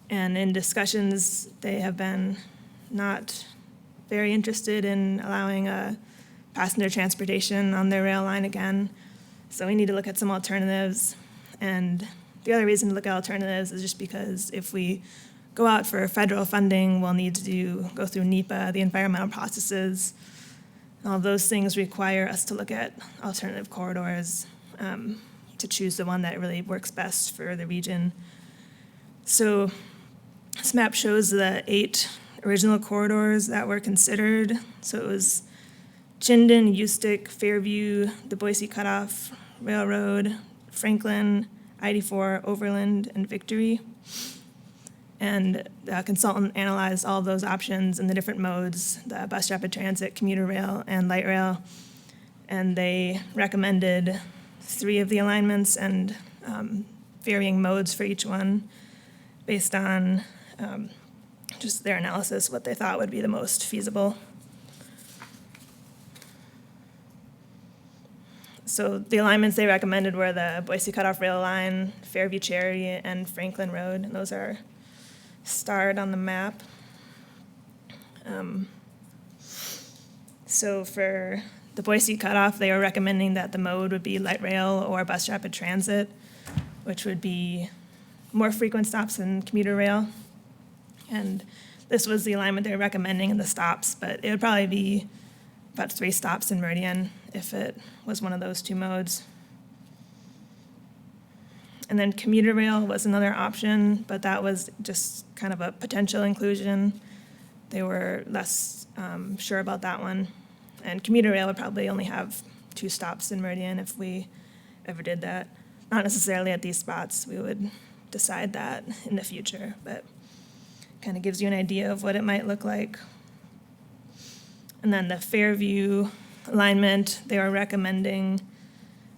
And in discussions, they have been not very interested in allowing passenger transportation on their rail line again. So we need to look at some alternatives. And the other reason to look at alternatives is just because if we go out for federal funding, we'll need to go through NEPA, the environmental processes. All of those things require us to look at alternative corridors to choose the one that really works best for the region. So this map shows the 8 original corridors that were considered. So it was Chinden, Eustic, Fairview, the Boise Cutoff Railroad, Franklin, I-84, Overland, and Victory. And the consultant analyzed all of those options and the different modes, the bus rapid transit, commuter rail, and light rail. And they recommended 3 of the alignments and varying modes for each one based on just their analysis, what they thought would be the most feasible. So the alignments they recommended were the Boise Cutoff Rail Line, Fairview Cherry, and Franklin Road. And those are starred on the map. So for the Boise Cutoff, they were recommending that the mode would be light rail or bus rapid transit, which would be more frequent stops than commuter rail. And this was the alignment they were recommending in the stops, but it would probably be about 3 stops in Meridian if it was one of those 2 modes. And then commuter rail was another option, but that was just kind of a potential inclusion. They were less sure about that one. And commuter rail would probably only have 2 stops in Meridian if we ever did that. Not necessarily at these spots. We would decide that in the future, but kind of gives you an idea of what it might look like. And then the Fairview alignment, they were recommending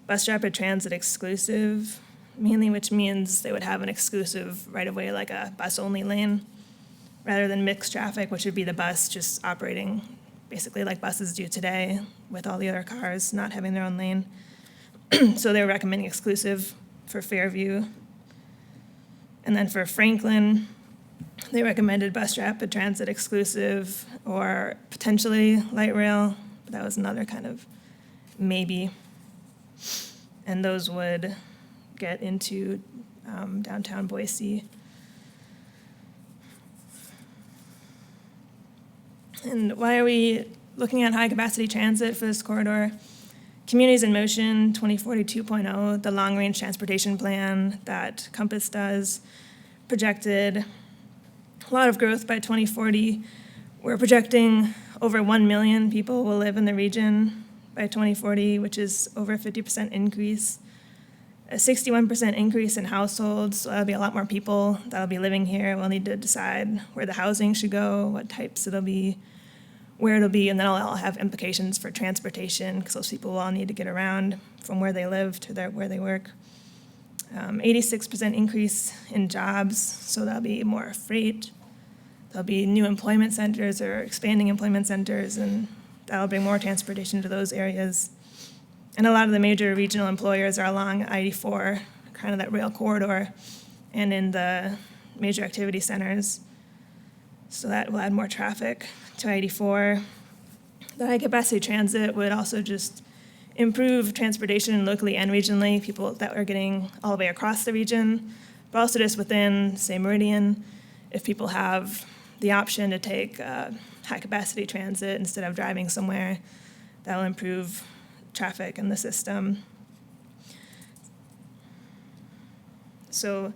bus rapid transit exclusive, mainly, which means they would have an exclusive right-of-way, like a bus-only lane, rather than mixed traffic, which would be the bus just operating basically like buses do today with all the other cars not having their own lane. So they were recommending exclusive for Fairview. And then for Franklin, they recommended bus rapid transit exclusive or potentially light rail, but that was another kind of maybe. And those would get into downtown Boise. And why are we looking at high-capacity transit for this corridor? Communities in Motion 2040 2.0, the long-range transportation plan that Compass does, projected a lot of growth by 2040. We're projecting over 1 million people will live in the region by 2040, which is over a 50% increase. A 61% increase in households, so that'll be a lot more people that'll be living here. We'll need to decide where the housing should go, what types it'll be, where it'll be, and then it'll all have implications for transportation, because those people will all need to get around from where they live to where they work. 86% increase in jobs, so that'll be more freight. There'll be new employment centers or expanding employment centers, and that'll bring more transportation to those areas. And a lot of the major regional employers are along I-84, kind of that rail corridor, and in the major activity centers. So that will add more traffic to I-84. The high-capacity transit would also just improve transportation locally and regionally, people that are getting all the way across the region, but also just within, say, Meridian, if people have the option to take high-capacity transit instead of driving somewhere, that will improve traffic in the system. So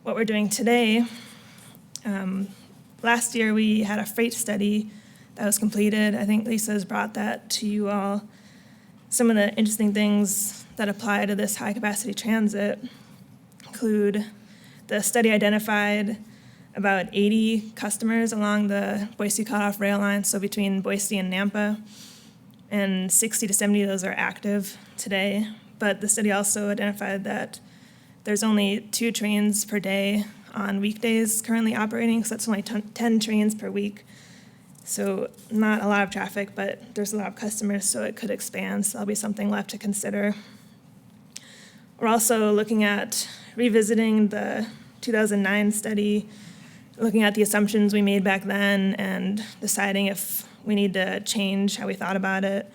what we're doing today, last year we had a freight study that was completed. I think Lisa's brought that to you all. Some of the interesting things that apply to this high-capacity transit include the study identified about 80 customers along the Boise Cutoff rail line, so between Boise and Nampa, and 60 to 70 of those are active today. But the study also identified that there's only 2 trains per day on weekdays currently operating, so that's only 10 trains per week. So not a lot of traffic, but there's a lot of customers, so it could expand, so that'll be something left to consider. We're also looking at revisiting the 2009 study, looking at the assumptions we made back then and deciding if we need to change how we thought about it,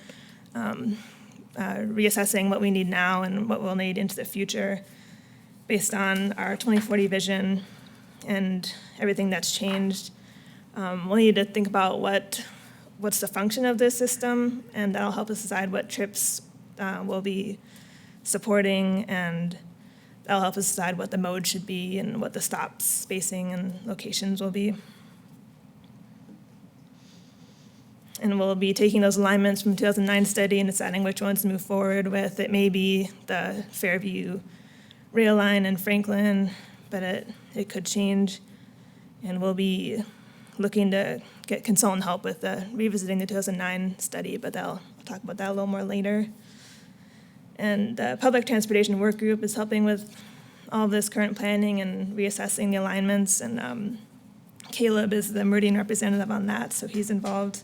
reassessing what we need now and what we'll need into the future based on our 2040 vision and everything that's changed. We'll need to think about what's the function of this system, and that'll help us decide what trips we'll be supporting, and that'll help us decide what the mode should be and what the stop spacing and locations will be. And we'll be taking those alignments from the 2009 study and deciding which ones to move forward with. It may be the Fairview rail line in Franklin, but it could change. And we'll be looking to get consultant help with revisiting the 2009 study, but I'll talk about that a little more later. And the Public Transportation Work Group is helping with all of this current planning and reassessing the alignments, and Caleb is the Meridian representative on that, so he's involved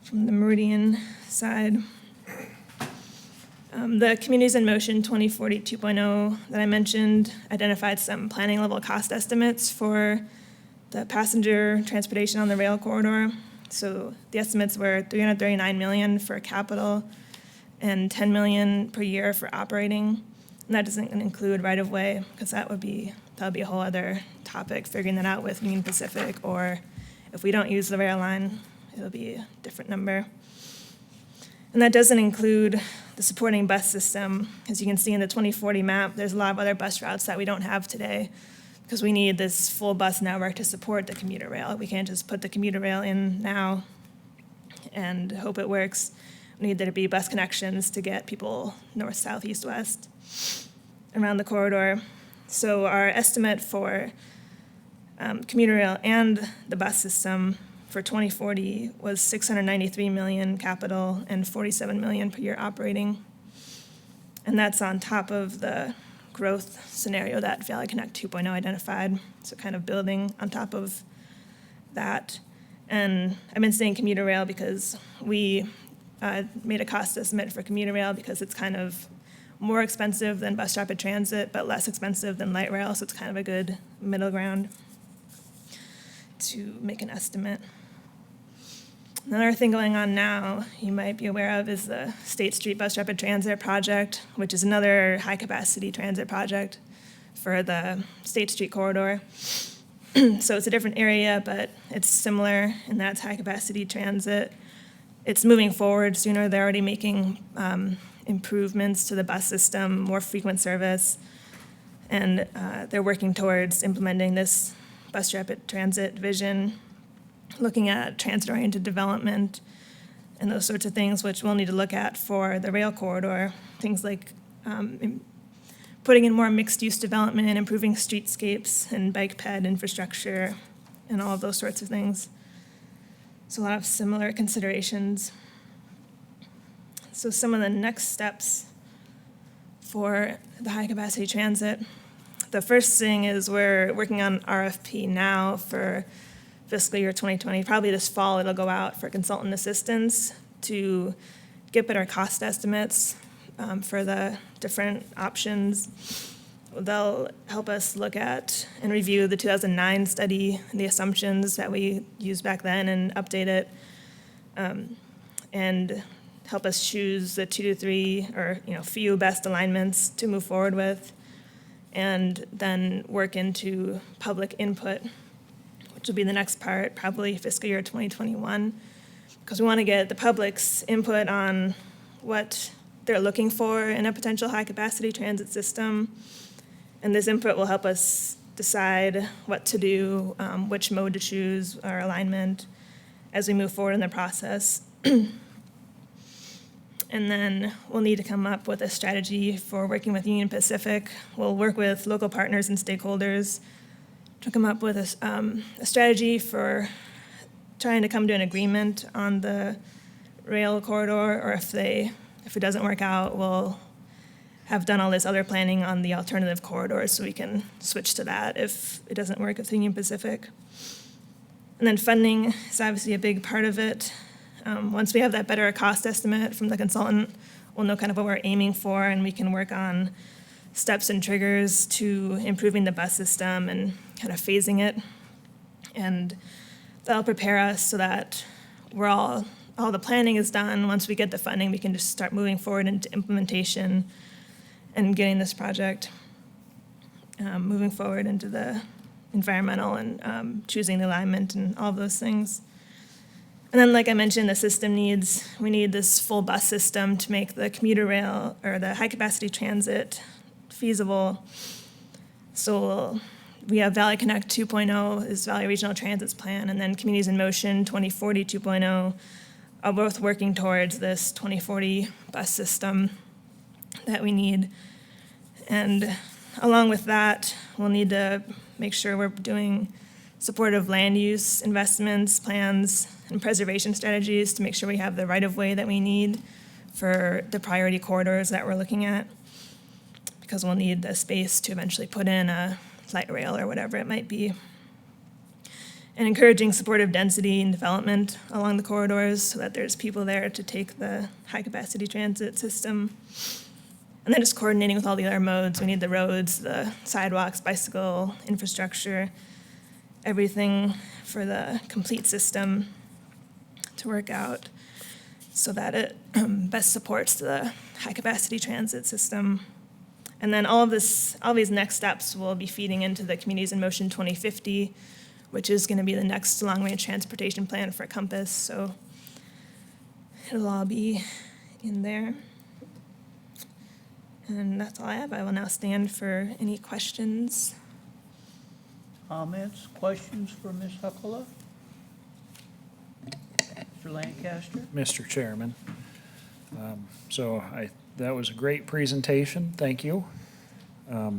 from the Meridian side. The Communities in Motion 2040 2.0 that I mentioned identified some planning level cost estimates for the passenger transportation on the rail corridor. So the estimates were $339 million for capital and $10 million per year for operating. And that doesn't include right-of-way, because that would be a whole other topic, figuring that out with Union Pacific, or if we don't use the rail line, it'll be a different number. And that doesn't include the supporting bus system. As you can see in the 2040 map, there's a lot of other bus routes that we don't have today, because we need this full bus network to support the commuter rail. We can't just put the commuter rail in now and hope it works. We need there to be bus connections to get people north, south, east, west around the corridor. So our estimate for commuter rail and the bus system for 2040 was $693 million capital and $47 million per year operating. And that's on top of the growth scenario that Valley Connect 2.0 identified, so kind of building on top of that. And I've been saying commuter rail because we made a cost estimate for commuter rail because it's kind of more expensive than bus rapid transit, but less expensive than light rail, so it's kind of a good middle ground to make an estimate. Another thing going on now you might be aware of is the State Street Bus Rapid Transit project, which is another high-capacity transit project. for the State Street corridor. So it's a different area, but it's similar, and that's high-capacity transit. It's moving forward sooner. They're already making improvements to the bus system, more frequent service, and they're working towards implementing this bus rapid transit vision, looking at transit-oriented development and those sorts of things, which we'll need to look at for the rail corridor. Things like putting in more mixed-use development, improving streetscapes and bike ped infrastructure, and all of those sorts of things. So a lot of similar considerations. So some of the next steps for the high-capacity transit. The first thing is we're working on RFP now for fiscal year 2020. Probably this fall it'll go out for consultant assistance to get better cost estimates for the different options. They'll help us look at and review the 2009 study, the assumptions that we used back then, and update it, and help us choose the 2 to 3 or few best alignments to move forward with, and then work into public input, which will be the next part, probably fiscal year 2021, because we want to get the public's input on what they're looking for in a potential high-capacity transit system. And this input will help us decide what to do, which mode to choose, our alignment, as we move forward in the process. And then we'll need to come up with a strategy for working with Union Pacific. We'll work with local partners and stakeholders to come up with a strategy for trying to come to an agreement on the rail corridor, or if it doesn't work out, we'll have done all this other planning on the alternative corridors so we can switch to that if it doesn't work with Union Pacific. And then funding is obviously a big part of it. Once we have that better cost estimate from the consultant, we'll know kind of what we're aiming for, and we can work on steps and triggers to improving the bus system and kind of phasing it. And that'll prepare us so that all the planning is done. Once we get the funding, we can just start moving forward into implementation and getting this project moving forward into the environmental and choosing the alignment and all of those things. And then, like I mentioned, the system we need this full bus system to make the commuter rail or the high-capacity transit feasible. So we have Valley Connect 2.0 is Valley Regional Transit's plan, and then Communities in Motion 2040 2.0 are both working towards this 2040 bus system that we need. And along with that, we'll need to make sure we're doing supportive land use investments, plans, and preservation strategies to make sure we have the right-of-way that we need for the priority corridors that we're looking at, because we'll need the space to eventually put in a light rail or whatever it might be. And encouraging supportive density and development along the corridors so that there's people there to take the high-capacity transit system. And then just coordinating with all the other modes. We need the roads, the sidewalks, bicycle, infrastructure, everything for the complete system to work out so that it best supports the high-capacity transit system. And then all these next steps will be feeding into the Communities in Motion 2050, which is going to be the next long-range transportation plan for Compass. So it'll all be in there. And that's all I have. I will now stand for any questions. Comments, questions for Ms. Huckala? Mr. Lancaster? Mr. Chairman. That was a great presentation. Thank you. I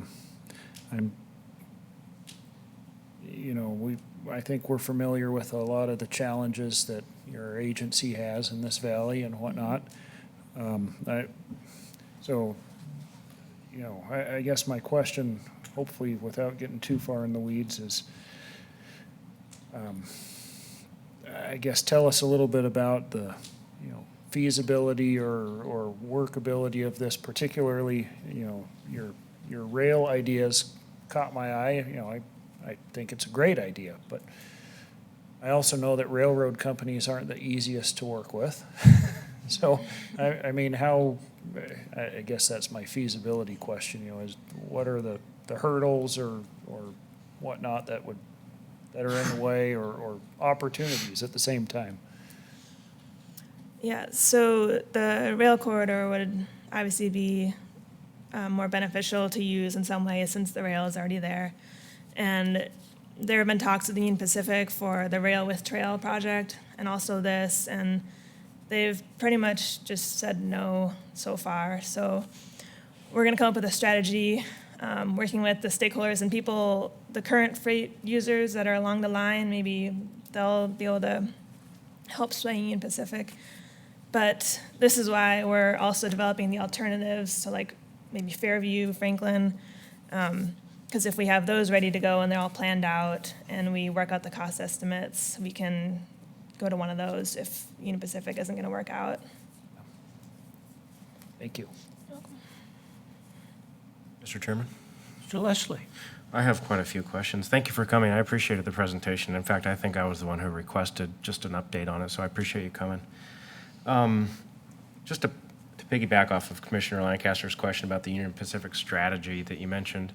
think we're familiar with a lot of the challenges that your agency has in this valley and whatnot. I guess my question, hopefully without getting too far in the weeds, is I guess tell us a little bit about the feasibility or workability of this, particularly your rail ideas caught my eye. I think it's a great idea, but I also know that railroad companies aren't the easiest to work with. So, I guess that's my feasibility question, is what are the the hurdles or whatnot that are in the way or opportunities at the same time? Yeah, so the rail corridor would obviously be more beneficial to use in some ways since the rail is already there. And there have been talks with Union Pacific for the Rail with Trail project and also this, and they've pretty much just said no so far. So we're going to come up with a strategy, working with the stakeholders and people, the current freight users that are along the line. Maybe they'll be able to help sway Union Pacific. But this is why we're also developing the alternatives to like maybe Fairview, Franklin, because if we have those ready to go and they're all planned out and we work out the cost estimates, we can go to one of those if Union Pacific isn't going to work out. Thank you. Mr. Chairman? Mr. Leslie? I have quite a few questions. Thank you for coming. I appreciated the presentation. In fact, I think I was the one who requested just an update on it, so I appreciate you coming. Just to piggyback off of Commissioner Lancaster's question about the Union Pacific strategy that you mentioned,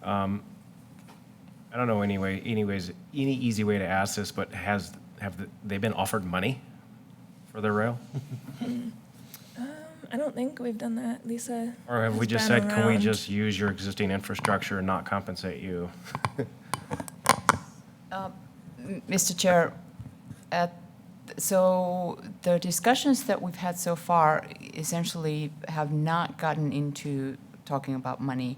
I don't know any easy way to ask this, but have they been offered money for their rail? I don't think we've done that, Lisa. Or have we has just been said, can we around. just use your existing infrastructure and not compensate you? Mr. Chair, so the discussions that we've had so far essentially have not gotten into talking about money.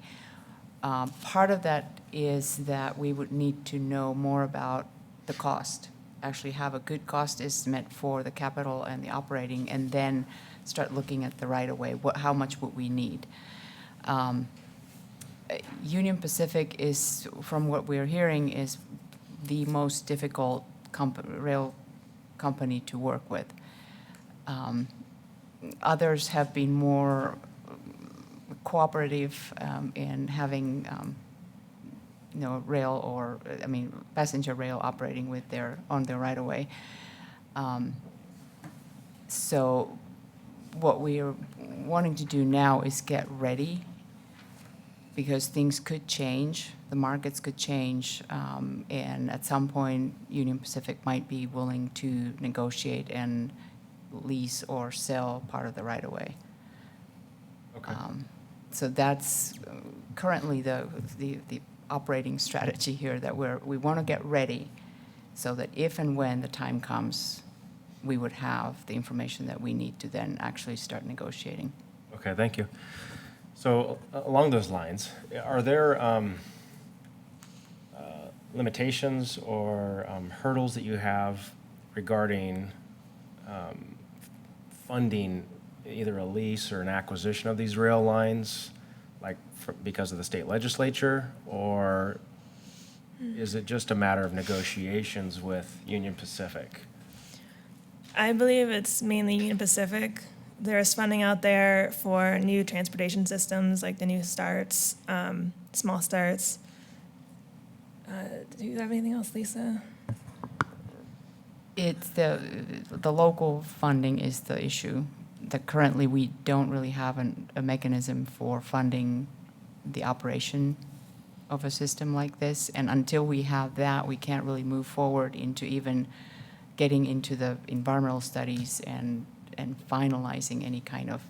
Part of that is that we would need to know more about the cost, actually have a good cost estimate for the capital and the operating, and then start looking at the right-of-way. How much would we need? Union Pacific is, from what we're hearing, is the most difficult rail company to work with. Others have been more cooperative in having, rail or, passenger rail operating with on their right-of-way. So what we are wanting to do now is get ready because things could change, the markets could change, and at some point, Union Pacific might be willing to negotiate and lease or sell part of the right-of-way. Okay. So that's currently the operating strategy here, that we want to get ready so that if and when the time comes, we would have the information that we need to then actually start negotiating. Okay, thank you. So along those lines, are there limitations or hurdles that you have regarding funding either a lease or an acquisition of these rail lines, like because of the state legislature, or is it just a matter of negotiations with Union Pacific? I believe it's mainly Union Pacific. There's funding out there for new transportation systems, like the new starts, small starts. Do you have anything else, Lisa? It's the local funding is the issue. That currently we don't really have a mechanism for funding the operation of a system like this. And until we have that, we can't really move forward into even getting into the environmental studies and finalizing any kind of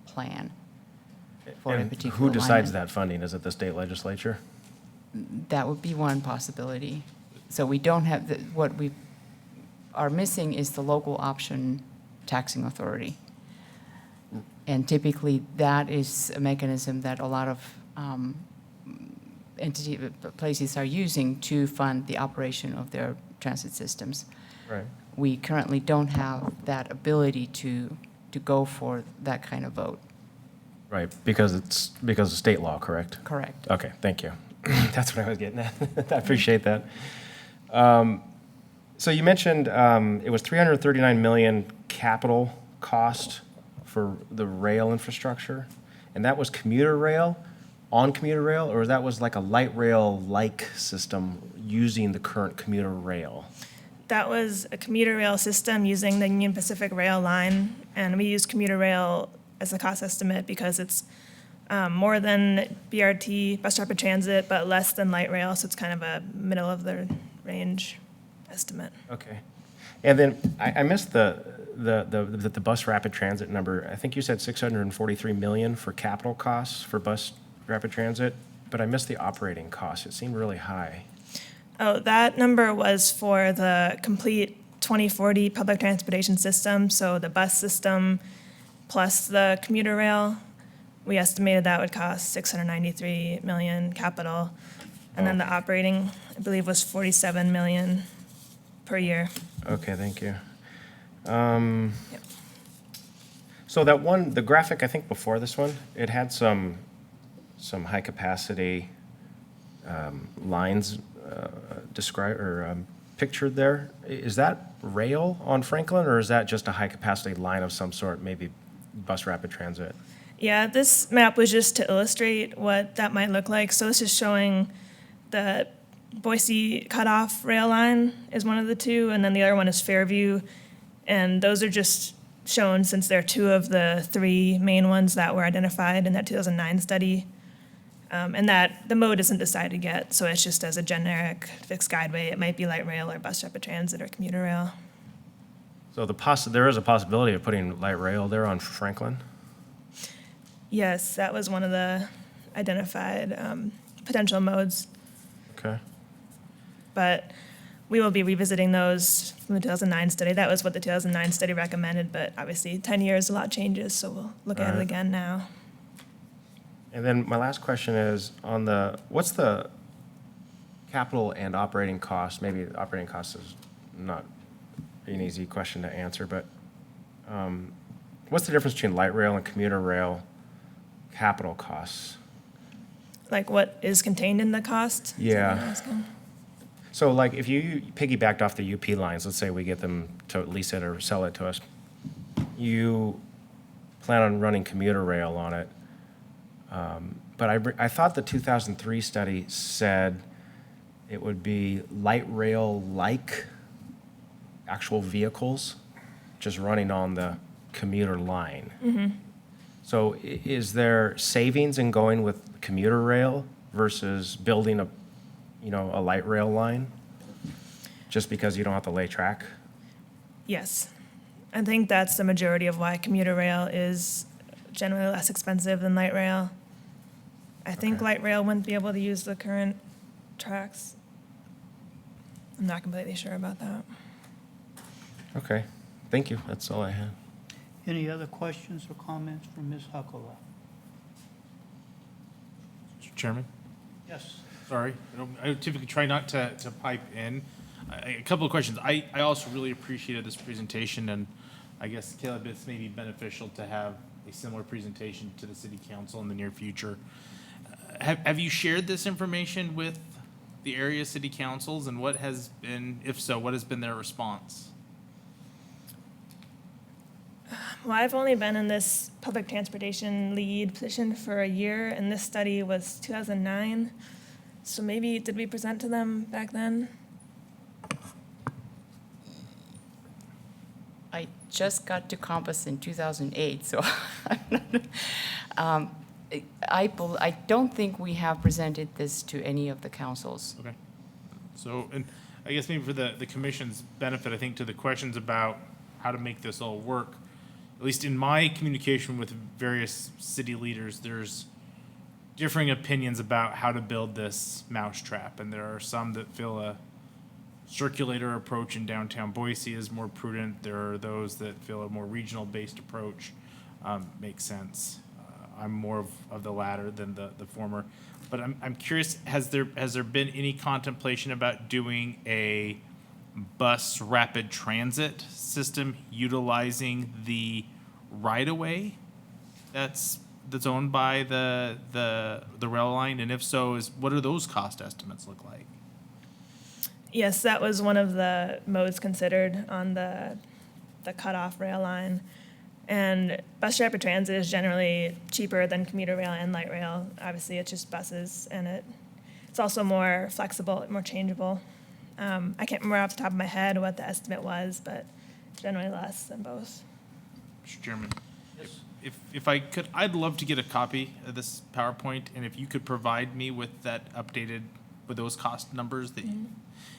plan for a And particular who decides alignment. that funding? Is it the state legislature? That would be one possibility. So we don't have, what we are missing is the local option taxing authority. And typically, that is a mechanism that a lot of places are using to fund the operation of their transit systems. Right. We currently don't have that ability to go for that kind of vote. Right, because of state law, correct? Correct. Okay, thank you. That's what I was getting at. I appreciate that. So you mentioned it was 339 million capital cost for the rail infrastructure, and that was commuter rail, on commuter rail, or that was like a light rail-like system using the current commuter rail? That was a commuter rail system using the Union Pacific rail line, and we use commuter rail as a cost estimate because it's more than BRT, bus rapid transit, but less than light rail, so it's kind of a middle of the range estimate. Okay. And then I missed the bus rapid transit number. I think you said 643 million for capital costs for bus rapid transit, but I missed the operating costs. It seemed really high. Oh, that number was for the complete 2040 public transportation system, so the bus system plus the commuter rail. We estimated that would cost 693 million capital, and then the operating, I believe, was 47 million per year. Okay, thank you. Yep. So that one, the graphic, I think before this one, it had some high capacity lines described or pictured there. Is that rail on Franklin, or is that just a high capacity line of some sort, maybe bus rapid transit? Yeah, this map was just to illustrate what that might look like. So this is showing the Boise cutoff rail line is one of the two, and then the other one is Fairview. And those are just shown since they're two of the three main ones that were identified in that 2009 study. And that the mode isn't decided yet, so it's just as a generic fixed guideway. It might be light rail or bus rapid transit or commuter rail. So there is a possibility of putting light rail there on Franklin? Yes, that was one of the identified potential modes. Okay. But we will be revisiting those from the 2009 study. That was what the 2009 study recommended, but obviously 10 years, a lot changes, so we'll look at it Alright. again now. And then my last question is on what's the capital and operating cost? Maybe operating cost is not an easy question to answer, but what's the difference between light rail and commuter rail capital costs? Like what is contained in the cost? Is that what Yeah. you're asking? So like if you piggybacked off the UP lines, let's say we get them to lease it or sell it to us, you plan on running commuter rail on it. But I thought the 2003 study said it would be light rail-like actual vehicles just running on the commuter line. So is there savings in going with commuter rail versus building a light rail line? Just because you don't have to lay track? Yes. I think that's the majority of why commuter rail is generally less expensive than light rail. I think Okay. light rail wouldn't be able to use the current tracks. I'm not completely sure about that. Okay, thank you, that's all I had. Any other questions or comments from Ms. Huckrow? Mr. Chairman, Yes. sorry, I typically try not to pipe in. A couple of questions. I also really appreciated this presentation, and I guess, Caleb, it's maybe beneficial to have a similar presentation to the city council in the near future. Have you shared this information with the area city councils, and what has been, if so, what has been their response? Well, I've only been in this public transportation lead position for a year, and this study was 2009. So maybe, did we present to them back then? I just got to Compass in 2008, so I don't think we have presented this to any of the councils. Okay. So, and I guess maybe for the commission's benefit, I think to the questions about how to make this all work, at least in my communication with various city leaders, there's differing opinions about how to build this mousetrap. And there are some that feel a circulator approach in downtown Boise is more prudent. There are those that feel a more regional-based approach makes sense. I'm more of the latter than the former. But I'm curious, has there been any contemplation about doing a bus rapid transit system utilizing the right-of-way that's owned by the rail line? And if so, what do those cost estimates look like? Yes, that was one of the modes considered on the cutoff rail line. And bus rapid transit is generally cheaper than commuter rail and light rail. Obviously, it's just buses, and it's also more flexible, more changeable. I can't remember off the top of my head what the estimate was, but generally less than both. Mr. Chairman, if I could, I'd love to get a copy of this PowerPoint, and if you could provide me with that updated, with those cost numbers that,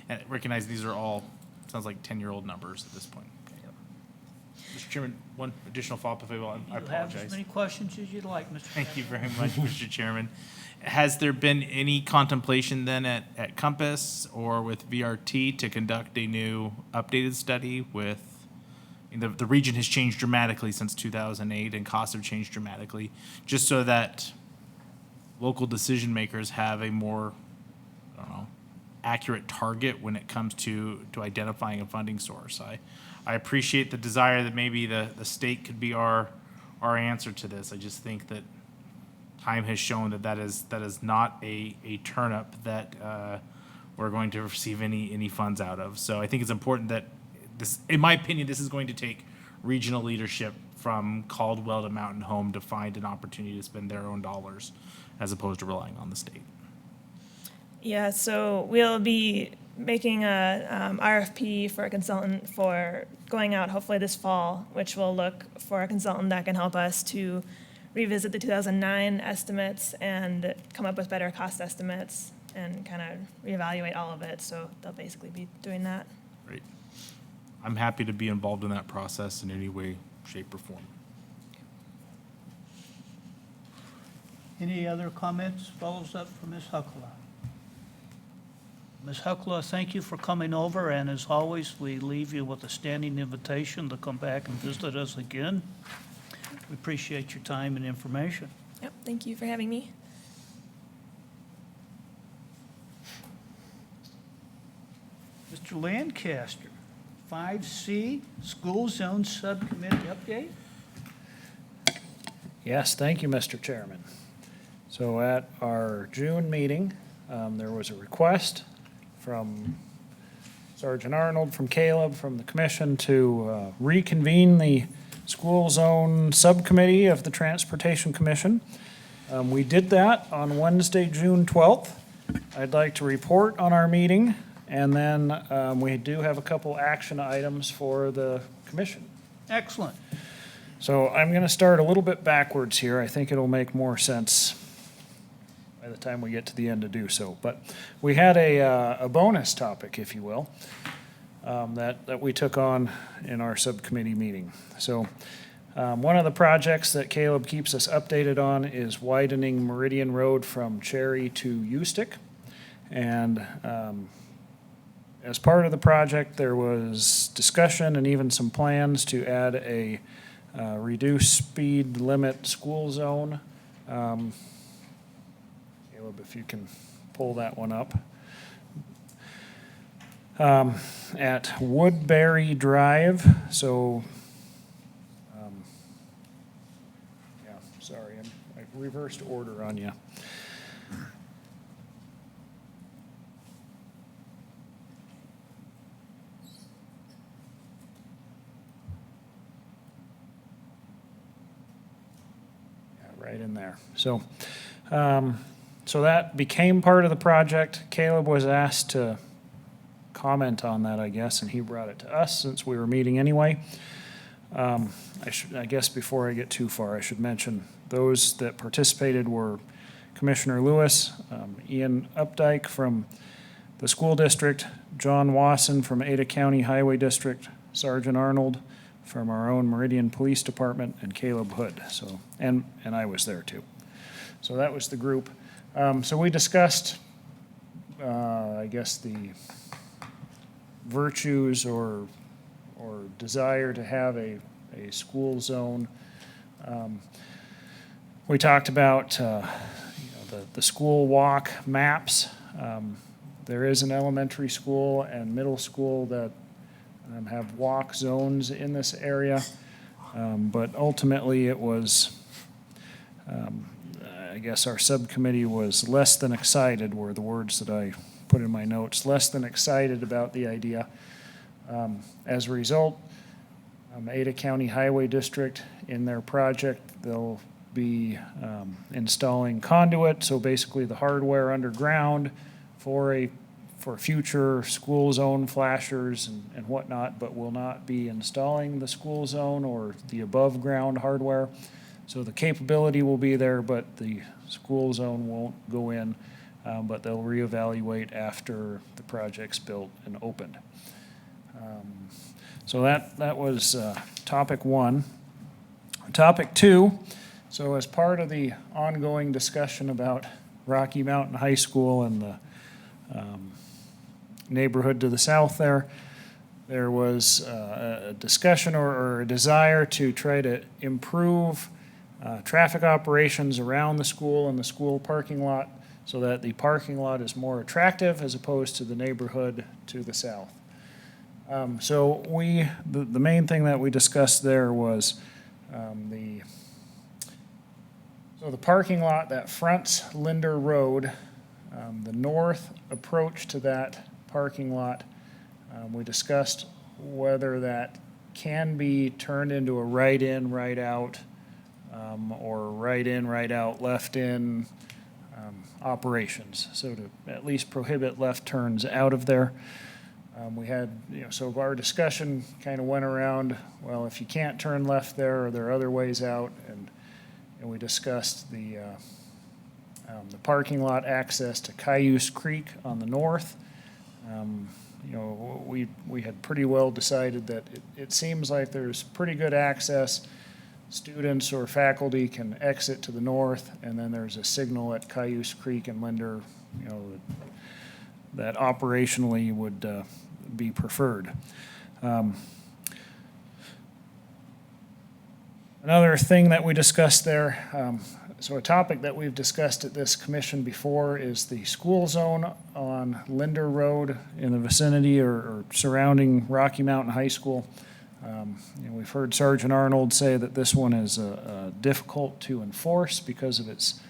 and recognize these are all, sounds like 10-year-old numbers at this point. Mr. Chairman, one additional follow-up if I will, I You have as apologize. many questions as you'd like, Mr. Thank you very much, Mr. Chairman. Has there been any contemplation then at Compass or with VRT to conduct a new updated study with, the region has changed dramatically since 2008 and costs have changed dramatically, just so that local decision makers have a more, I don't know, accurate target when it comes to identifying a funding source. I appreciate the desire that maybe the state could be our answer to this. I just think that time has shown that is not a turnip that we're going to receive any funds out of. So I think it's important that this, in my opinion, this is going to take regional leadership from Caldwell to Mountain Home to find an opportunity to spend their own dollars as opposed to relying on the state. Yeah, so we'll be making a RFP for a consultant for going out hopefully this fall, which will look for a consultant that can help us to revisit the 2009 estimates and come up with better cost estimates and kind of reevaluate all of it. So they'll basically be doing that. Great. I'm happy to be involved in that process in any way, shape, or form. Any other comments? Follows up from Ms. Huckla. Ms. Huckla, thank you for coming over, and as always, we leave you with a standing invitation to come back and visit us again. We appreciate your time and information. Yep, thank you for having me. Mr. Lancaster, 5C, School Zone Subcommittee update? Yes, thank you, Mr. Chairman. So at our June meeting, there was a request from Sergeant Arnold, from Caleb, from the commission to reconvene the School Zone Subcommittee of the Transportation Commission. We did that on Wednesday, June 12th. I'd like to report on our meeting, and then we do have a couple action items for the commission. Excellent. So I'm going to start a little bit backwards here. I think it'll make more sense by the time we get to the end to do so. But we had a bonus topic, if you will, that we took on in our subcommittee meeting. So one of the projects that Caleb keeps us updated on is widening Meridian Road from Cherry to Ustick. And as part of the project, there was discussion and even some plans to add a reduced speed limit school zone. Caleb, if you can pull that one up. At Woodbury Drive, so, yeah, sorry, I reversed order on you. Right in there. So, so that became part of the project. Caleb was asked to comment on that, I guess, and he brought it to us since we were meeting anyway. I guess before I get too far, I should mention those that participated were Commissioner Lewis, Ian Updike from the school district, John Wasson from Ada County Highway District, Sergeant Arnold from our own Meridian Police Department, and Caleb Hood. So, and I was there too. So that was the group. So we discussed, I guess, the virtues or desire to have a school zone. We talked about the school walk maps. There is an elementary school and middle school that have walk zones in this area, but ultimately it was, I guess our subcommittee was less than excited, were the words that I put in my notes, less than excited about the idea. As a result, Ada County Highway District, in their project, they'll be installing conduit, so basically the hardware underground for future school zone flashers and whatnot, but will not be installing the school zone or the above ground hardware. So the capability will be there, but the school zone won't go in, but they'll reevaluate after the project's built and opened. So that was topic one. Topic two, so as part of the ongoing discussion about Rocky Mountain High School and the neighborhood to the south there was a discussion or a desire to try to improve traffic operations around the school and the school parking lot so that the parking lot is more attractive as opposed to the neighborhood to the south. So the main thing that we discussed there was the parking lot that fronts Linder Road, the north approach to that parking lot. We discussed whether that can be turned into a right in, right out, or right in, right out, left in operations. So to at least prohibit left turns out of there. We had, so our discussion kind of went around, well, if you can't turn left there, are there other ways out? And we discussed the parking lot access to Cayuse Creek on the north. We had pretty well decided that it seems like there's pretty good access. Students or faculty can exit to the north, and then there's a signal at Cayuse Creek and Linder, that operationally would be preferred. Another thing that we discussed there, so a topic that we've discussed at this commission before is the school zone on Linder Road in the vicinity or surrounding Rocky Mountain High School. We've heard Sergeant Arnold say that this one is difficult to enforce because of its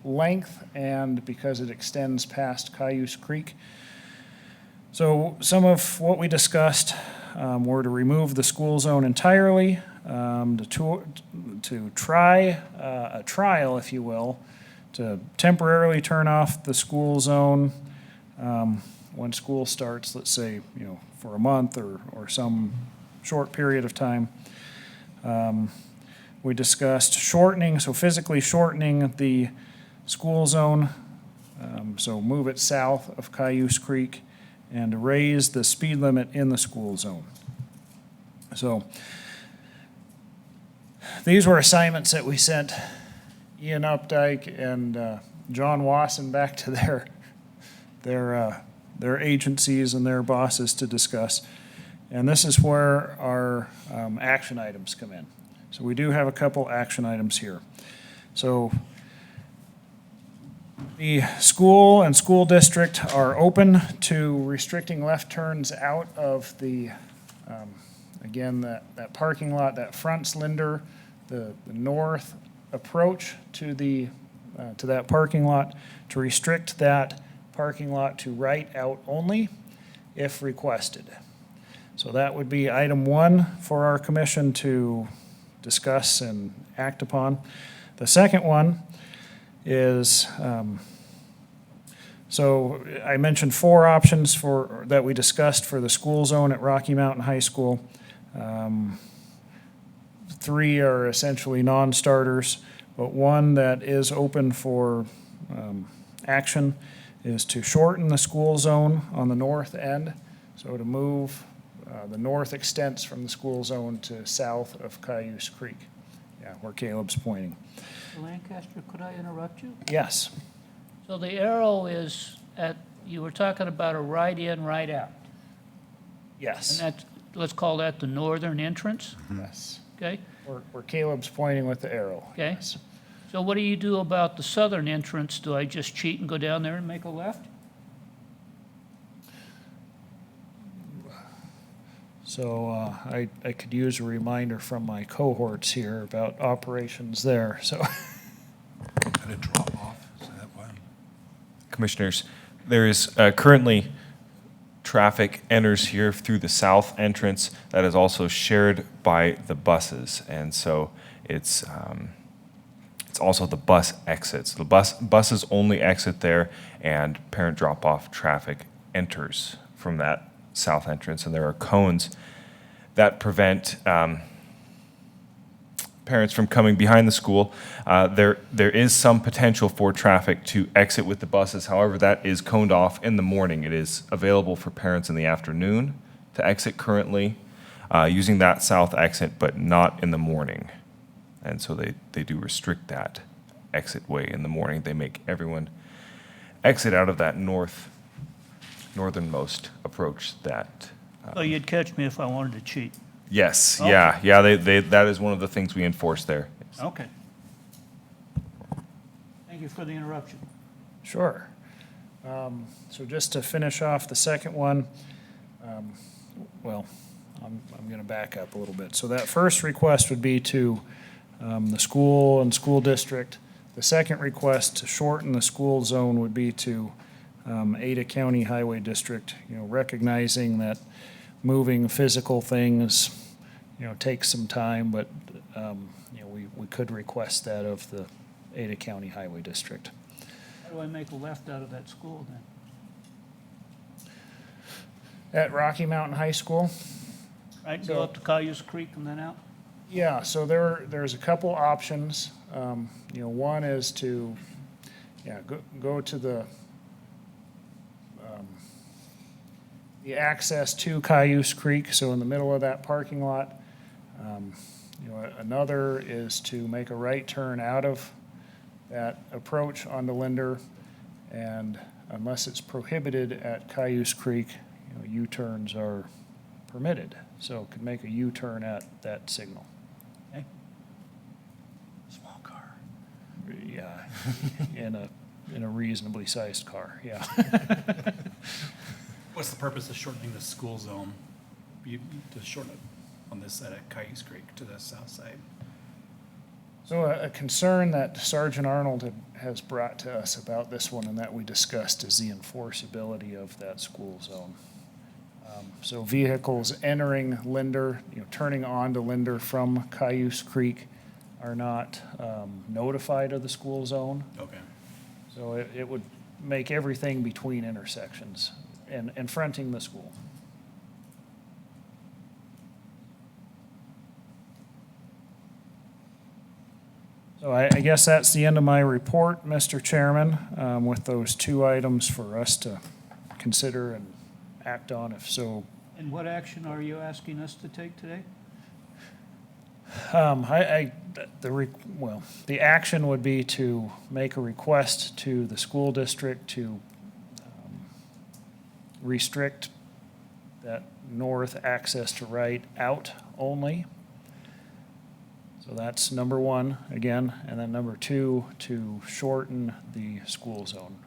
length and because it extends past Cayuse Creek. So some of what we discussed were to remove the school zone entirely, to try a trial, if you will, to temporarily turn off the school zone when school starts, let's say, for a month or some short period of time. We discussed shortening, so physically shortening the school zone, so move it south of Cayuse Creek, and to raise the speed limit in the school zone. So these were assignments that we sent Ian Updike and John Wasson back to their agencies and their bosses to discuss. And this is where our action items come in. So we do have a couple action items here. So the school and school district are open to restricting left turns out of the, again, that parking lot that fronts Linder, the north approach to that parking lot, to restrict that parking lot to right out only if requested. So that would be item one for our commission to discuss and act upon. The second one is, so I mentioned 4 options that we discussed for the school zone at Rocky Mountain High School. 3 are essentially non-starters, but one that is open for action is to shorten the school zone on the north end, so to move the north extents from the school zone to south of Cayuse Creek, where Caleb's pointing. Lancaster, could I interrupt you? Yes. So the arrow is you were talking about a right in, right out. Yes. And let's call that the northern entrance, Yes. okay? Where Caleb's pointing with the arrow. Okay. Yes. So what do you do about the southern entrance? Do I just cheat and go down there and make a left? So I could use a reminder from my cohorts here about operations there, so. Had a drop off, is that why? Commissioners, there is currently traffic enters here through the south entrance that is also shared by the buses, and so it's also the bus exits. The buses only exit there, and parent drop-off traffic enters from that south entrance, and there are cones that prevent parents from coming behind the school. There is some potential for traffic to exit with the buses. However, that is coned off in the morning. It is available for parents in the afternoon to exit currently using that south exit, but not in the morning. And so they do restrict that exit way in the morning. They make everyone exit out of that northernmost approach that. So you'd catch me if I wanted to cheat. Yes, Okay. yeah, that is one of the things we enforce there. Okay. Thank you for the interruption. Sure. So just to finish off the second one, well, I'm going to back up a little bit. So that first request would be to the school and school district. The second request to shorten the school zone would be to Ada County Highway District, recognizing that moving physical things, takes some time, but, we could request that of the Ada County Highway District. How do I make a left out of that school then? At Rocky Mountain High School? Right, go up to Cayuse Creek and then out? Yeah, so there's a couple options. One is to, go to the access to Cayuse Creek, so in the middle of that parking lot. Another is to make a right turn out of that approach onto Linder, and unless it's prohibited at Cayuse Creek, U-turns are permitted. So could make a U-turn at that signal. Okay. Small car. Yeah, in a reasonably sized car, yeah. What's the purpose of shortening the school zone? To shorten it on this side of Cayuse Creek to the south side? So a concern that Sergeant Arnold has brought to us about this one and that we discussed is the enforceability of that school zone. So vehicles entering Linder, turning on to Linder from Cayuse Creek are not notified of the school zone. Okay. So it would make everything between intersections and fronting the school. So I guess that's the end of my report, Mr. Chairman, with those two items for us to consider and act on, if so. And what action are you asking us to take today? The action would be to make a request to the school district to restrict that north access to right out only. So that's number one, again, and then number two, to shorten the school zone.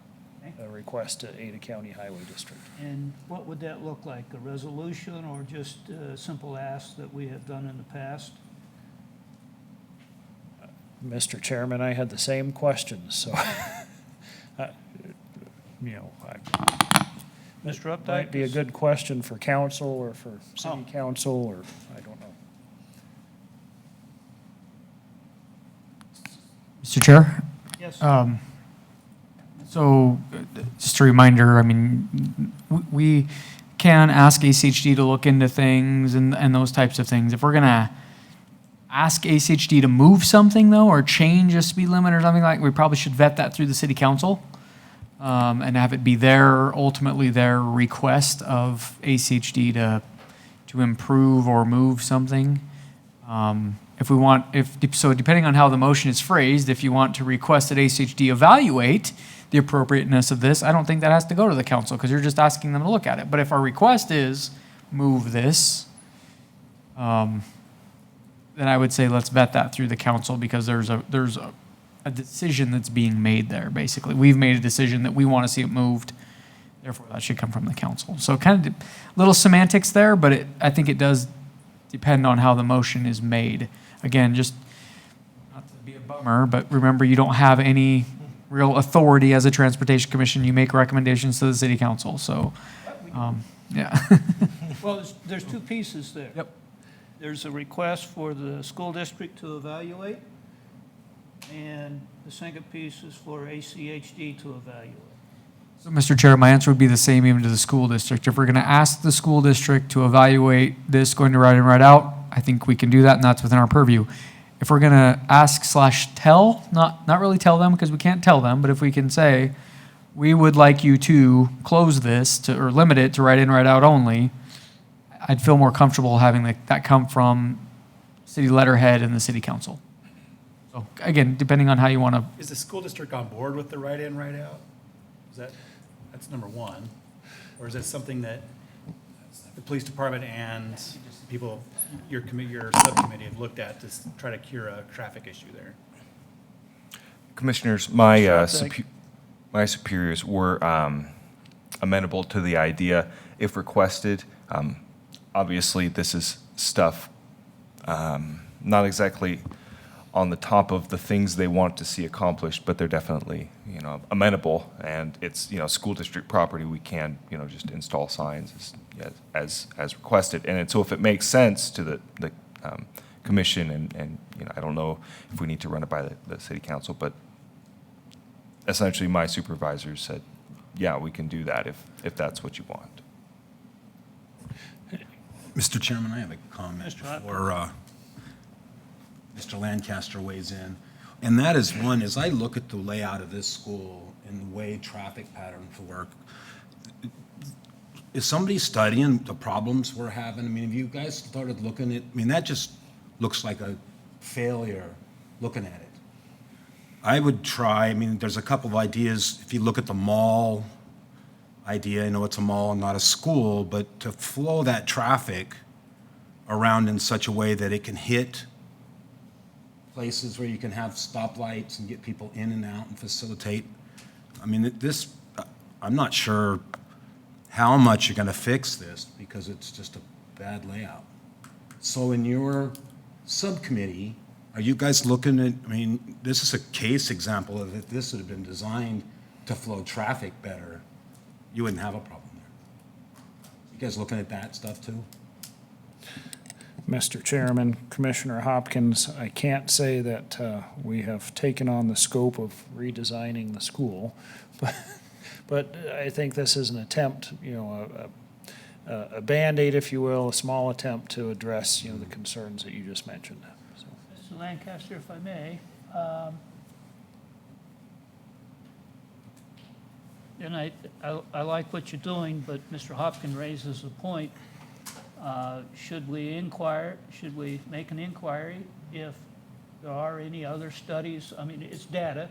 Okay. A request to Ada County Highway District. And what would that look like? A resolution or just a simple ask that we have done in the past? Mr. Chairman, I had the same questions, so, Mr. Updike? might be a good question for council or for city council, or I don't know. Mr. Chair? Yes. So, just a reminder, we can ask ACHD to look into things and those types of things. If we're gonna ask ACHD to move something though, or change a speed limit or something like, we probably should vet that through the city council, and have it be ultimately their request of ACHD to improve or move something. So depending on how the motion is phrased, if you want to request that ACHD evaluate the appropriateness of this, I don't think that has to go to the council, because you're just asking them to look at it. But if our request is move this, then I would say let's vet that through the council, because there's a decision that's being made there, basically. We've made a decision that we want to see it moved, therefore that should come from the council. So kind of little semantics there, but I think it does depend on how the motion is made. Again, just not to be a bummer, but remember, you don't have any real authority as a transportation commission. You make recommendations to the city council, so, yeah. Well, there's two pieces there. Yep. There's a request for the school district to evaluate, and the second piece is for ACHD to evaluate. So, Mr. Chair, my answer would be the same even to the school district. If we're going to ask the school district to evaluate this going to right in, right out, I think we can do that, and that's within our purview. if we're gonna ask/tell, not really tell them because we can't tell them, but if we can say, we would like you to close this to, or limit it to write in, write out only, I'd feel more comfortable having that come from city letterhead and the city council. So again, depending on how you want to, Is the school district on board with the write-in, write-out? That's number one? Or is it something that the police department and people, your subcommittee have looked at to try to cure a traffic issue there? Commissioners, my Thank- my superiors were amenable to the idea if requested. Obviously, this is stuff not exactly on the top of the things they want to see accomplished, but they're definitely, amenable. And it's, school district property, we can, just install signs as requested. And so if it makes sense to the commission, and I don't know if we need to run it by the city council, but essentially my supervisors said, yeah, we can do that if that's what you want. Mr. Chairman, I have a comment Mr. Hopkins. before Mr. Lancaster weighs in. And that is one, as I look at the layout of this school and the way traffic patterns work, is somebody studying the problems we're having? I mean, have you guys started looking at, that just looks like a failure looking at it. I would try, there's a couple of ideas. If you look at the mall idea, I know it's a mall and not a school, but to flow that traffic around in such a way that it can hit places where you can have stoplights and get people in and out and facilitate. I'm not sure how much you're going to fix this because it's just a bad layout. So in your subcommittee, are you guys looking at, this is a case example of if this had been designed to flow traffic better, you wouldn't have a problem there. You guys looking at that stuff too? Mr. Chairman, Commissioner Hopkins, I can't say that we have taken on the scope of redesigning the school, but I think this is an attempt, a Band-Aid, if you will, a small attempt to address, the concerns that you just mentioned. So. Mr. Lancaster, if I may, and I like what you're doing, but Mr. Hopkins raises a point. Should we make an inquiry if there are any other studies? It's data.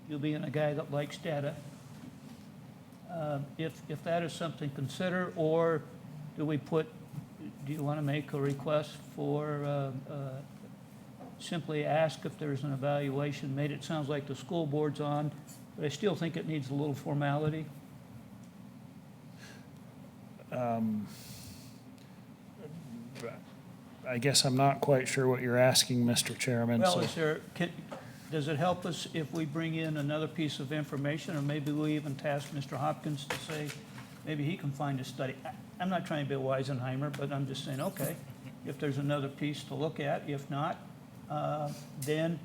You being a guy that likes data. If that is something to consider, or do you want to make a request for, simply ask if there's an evaluation made? It sounds like the school board's on, but I still think it needs a little formality. I guess I'm not quite sure what you're asking, Mr. Chairman. Well, so- does it help us if we bring in another piece of information, or maybe we even task Mr. Hopkins to say, maybe he can find a study? I'm not trying to be a Weisenheimer, but I'm just saying, okay, if there's another piece to look at, if not, then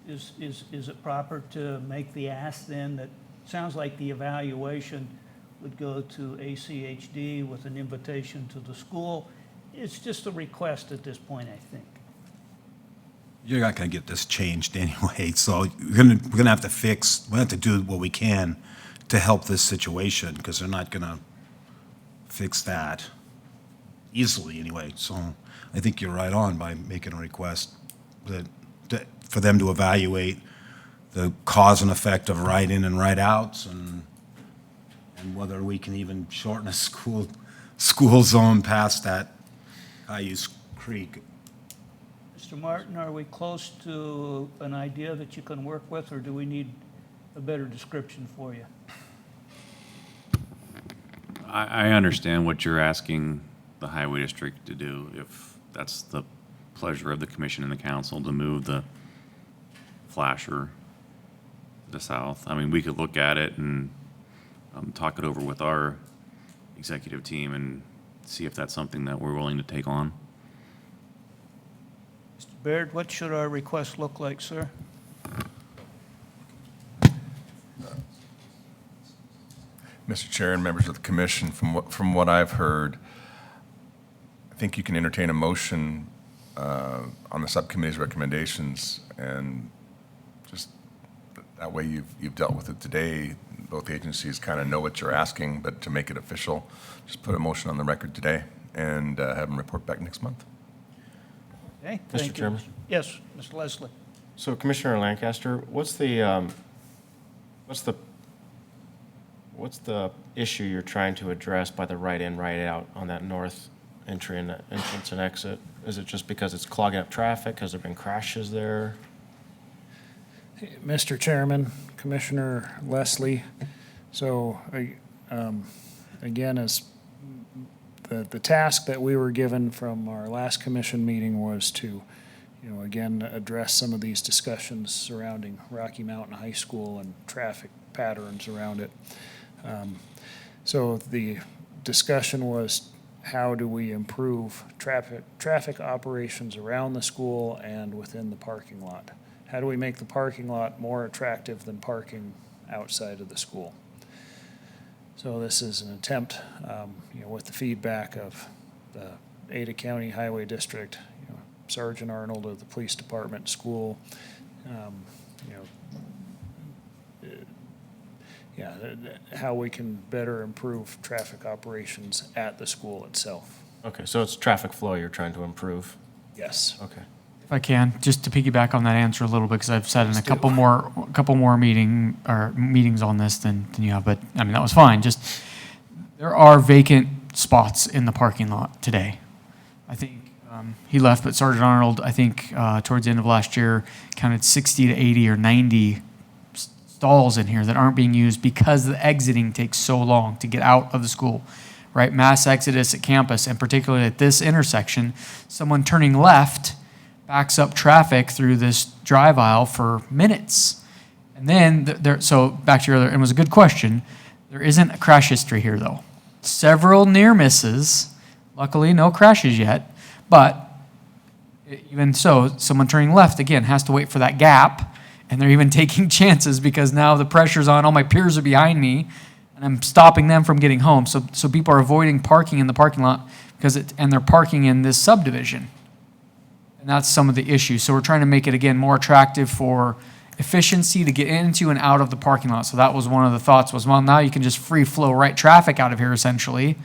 is it proper to make the ask then that, sounds like the evaluation would go to ACHD with an invitation to the school? It's just a request at this point, I think. You're not going to get this changed anyway, so we're going to have to do what we can to help this situation, because they're not going to fix that easily anyway. So I think you're right on by making a request for them to evaluate the cause and effect of write-in and write-outs, and whether we can even shorten a school zone past that Cayuse Creek. Mr. Martin, are we close to an idea that you can work with, or do we need a better description for you? I understand what you're asking the highway district to do, if that's the pleasure of the commission and the council, to move the flasher to the south. We could look at it and talk it over with our executive team and see if that's something that we're willing to take on. Mr. Baird, what should our request look like, sir? Mr. Chair and members of the commission, from what I've heard, I think you can entertain a motion on the subcommittee's recommendations, and just that way you've dealt with it today. Both agencies kind of know what you're asking, but to make it official, just put a motion on the record today and have them report back next month. Okay, Mr. thank you. Chairman? Yes, Mr. Leslie. So Commissioner Lancaster, what's the issue you're trying to address by the right in, right out on that north entry and entrance and exit? Is it just because it's clogging up traffic? Has there been crashes there? Mr. Chairman, Commissioner Leslie, so, again, as the task that we were given from our last commission meeting was to, again, address some of these discussions surrounding Rocky Mountain High School and traffic patterns around it. So the discussion was, how do we improve traffic operations around the school and within the parking lot? How do we make the parking lot more attractive than parking outside of the school? So this is an attempt, with the feedback of the Ada County Highway District, Sergeant Arnold of the Police Department, school, how we can better improve traffic operations at the school itself. Okay, so it's traffic flow you're trying to improve? Yes. Okay. If I can, just to piggyback on that answer a little bit, because I've sat in a couple more meetings on this than you have, but I mean, that was fine. Just, there are vacant spots in the parking lot today. I think he left, but Sergeant Arnold, I think towards the end of last year, counted 60 to 80 or 90 stalls in here that aren't being used because the exiting takes so long to get out of the school, right? Mass exodus at campus, and particularly at this intersection, someone turning left backs up traffic through this drive aisle for minutes. And then, so back to your other, and it was a good question, there isn't a crash history here though. Several near misses, luckily no crashes yet, but even so, someone turning left, again, has to wait for that gap, and they're even taking chances because now the pressure's on, all my peers are behind me, and I'm stopping them from getting home. So people are avoiding parking in the parking lot and they're parking in this subdivision. And that's some of the issues. So we're trying to make it, again, more attractive for efficiency to get into and out of the parking lot. So that was one of the thoughts was, well, now you can just free flow right traffic out of here essentially,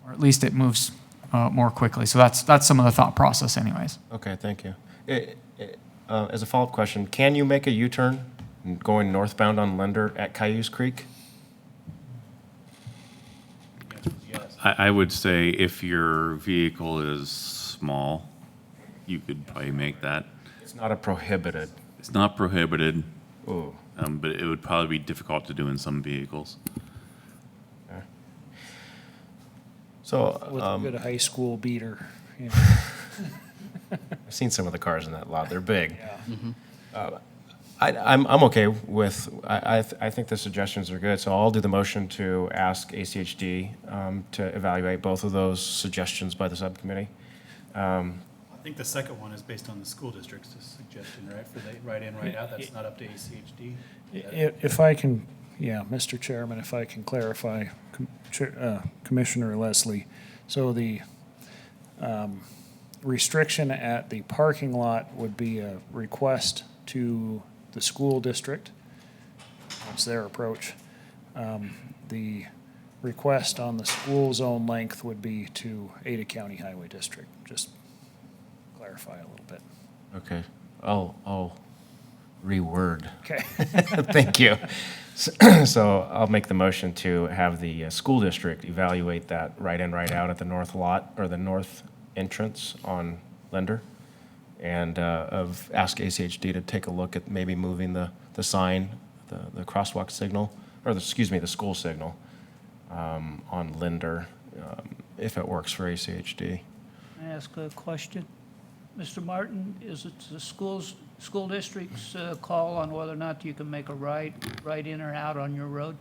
or at least it moves more quickly. So that's some of the thought process anyways. Okay, thank you. As a follow-up question, can you make a U-turn going northbound on Lender at Cayuse Creek? I would say if your vehicle is small, you could probably make that. It's not a prohibited. It's not prohibited, Ooh. but it would probably be difficult to do in some vehicles. Okay. So, With a good high school beater. I've seen some of the cars in that lot. They're big. I'm okay with, I think the suggestions are good, so I'll do the motion to ask ACHD to evaluate both of those suggestions by the subcommittee. I think the second one is based on the school district's suggestion, right, for the right-in, right-out, that's not up to ACHD? If I can, Mr. Chairman, if I can clarify, Commissioner Leslie, so the restriction at the parking lot would be a request to the school district. That's their approach. The request on the school zone length would be to Ada County Highway District. Just clarify a little bit. Okay, I'll reword. Okay. Thank you. So I'll make the motion to have the school district evaluate that right-in, right-out at the north lot, or the north entrance on Lender, and ask ACHD to take a look at maybe moving the sign, the crosswalk signal, or the school signal on Lender, if it works for ACHD. Can I ask a question? Mr. Martin, is it the school district's call on whether or not you can make a right in or out on your road?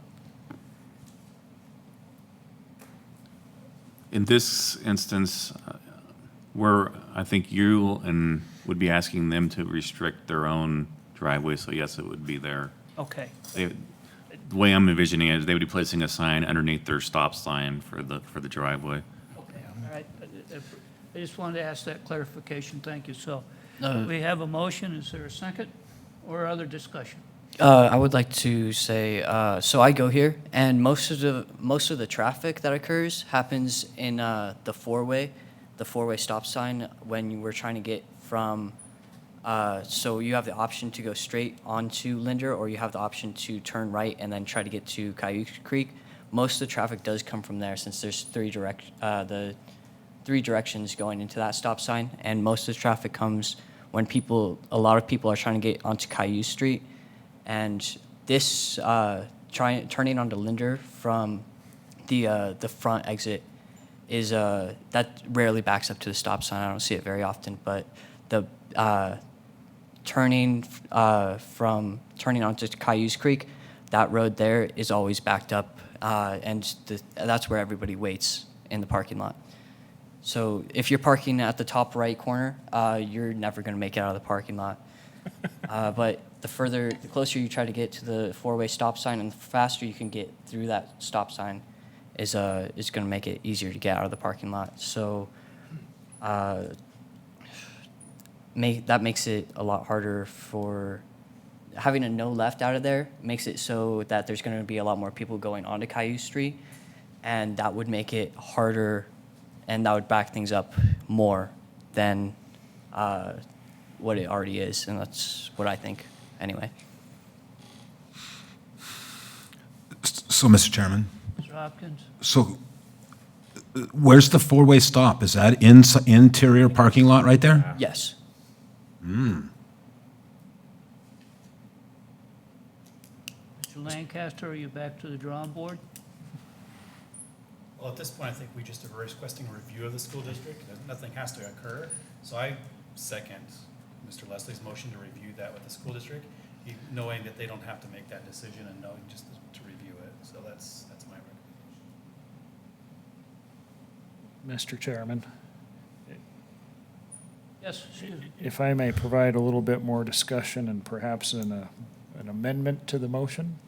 In this instance, where I think you would be asking them to restrict their own driveway, so yes, it would be there. Okay. The way I'm envisioning it is they would be placing a sign underneath their stop sign for the driveway. Okay, all right. I just wanted to ask that clarification, thank you. So Uh, we have a motion, is there a second or other discussion? I would like to say, so I go here, and most of the traffic that occurs happens in the four-way stop sign when we're trying to get from. So you have the option to go straight onto Linder, or you have the option to turn right and then try to get to Cayuse Creek. Most of the traffic does come from there, since there's the three directions going into that stop sign, and most of the traffic comes when a lot of people are trying to get onto Cayuse Street. And this turning onto Linder from the front exit is that rarely backs up to the stop sign. I don't see it very often, but the turning onto Cayuse Creek, that road there is always backed up, and that's where everybody waits in the parking lot. So if you're parking at the top right corner, you're never going to make it out of the parking lot. But the closer you try to get to the four-way stop sign, and the faster you can get through that stop sign, is going to make it easier to get out of the parking lot. So that makes it a lot harder for having a no left out of there. Makes it so that there's going to be a lot more people going onto Cayuse Street, and that would make it harder, and that would back things up more than what it already is, and that's what I think, anyway. So, Mr. Chairman, Mr. Hopkins? so where's the four-way stop? Is that interior parking lot right there? Yes. Mr. Lancaster, are you back to the drawing board? Well, at this point, I think we just are requesting a review of the school district. Nothing has to occur. So I second Mr. Leslie's motion to review that with the school district, knowing that they don't have to make that decision and knowing just to review it. So that's my recommendation. Mr. Chairman, Yes, excuse me. if I may provide a little bit more discussion and perhaps an amendment to the motion.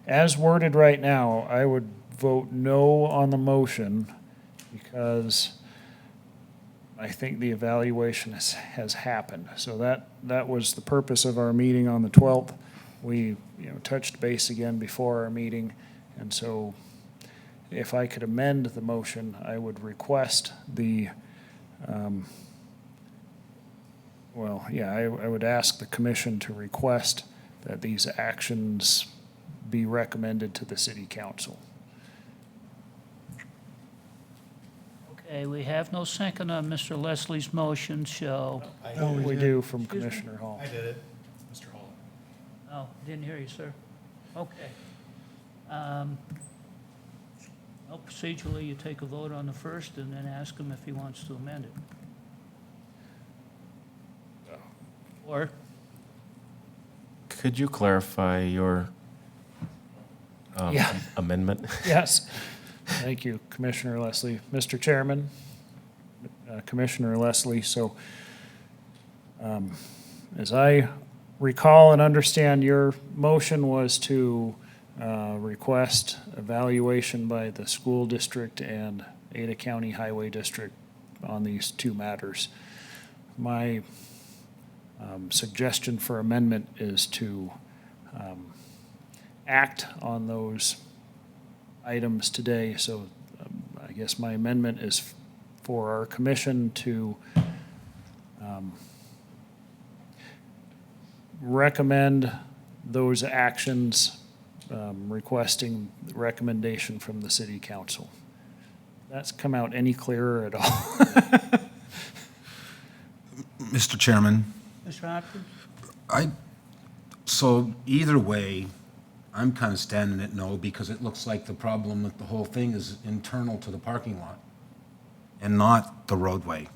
As worded right now, I would vote no on the motion because I think the evaluation has happened. So that was the purpose of our meeting on the 12th. We, touched base again before our meeting, and so if I could amend the motion, I would request I would ask the commission to request that these actions be recommended to the city council. Okay, we have no second on Mr. Leslie's motion, so, We do from Commissioner Hall. I did it, Mr. Hall. oh, didn't hear you, sir. Okay. Well, procedurally, you take a vote on the first and then ask him if he wants to amend it. Or, Could you clarify your Yeah. amendment? Yes, thank you, Commissioner Leslie. Mr. Chairman, Commissioner Leslie, so as I recall and understand, your motion was to request evaluation by the school district and Ada County Highway District on these two matters. My suggestion for amendment is to act on those items today. So I guess my amendment is for our commission to recommend those actions, requesting recommendation from the city council. That's come out any clearer at all? Mr. Chairman, Mr. Hopkins? So either way, I'm kind of standing at no because it looks like the problem with the whole thing is internal to the parking lot and not the roadway.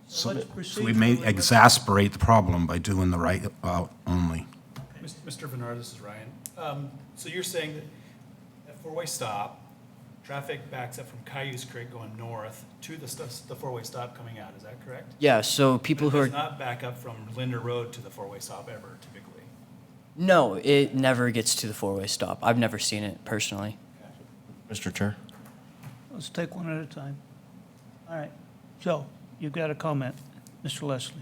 So let's so we proceed may with- exasperate the problem by doing the right route only. Mr. Bernard, this is Ryan. So you're saying that at four-way stop, traffic backs up from Cayuse Creek going north to the four-way stop coming out, is that correct? Yeah, so people But who it are, does not back up from Linder Road to the four-way stop ever, typically? No, it never gets to the four-way stop. I've never seen it personally. Mr. Chair? Let's take one at a time. All right. Joe, you've got a comment. Mr. Leslie.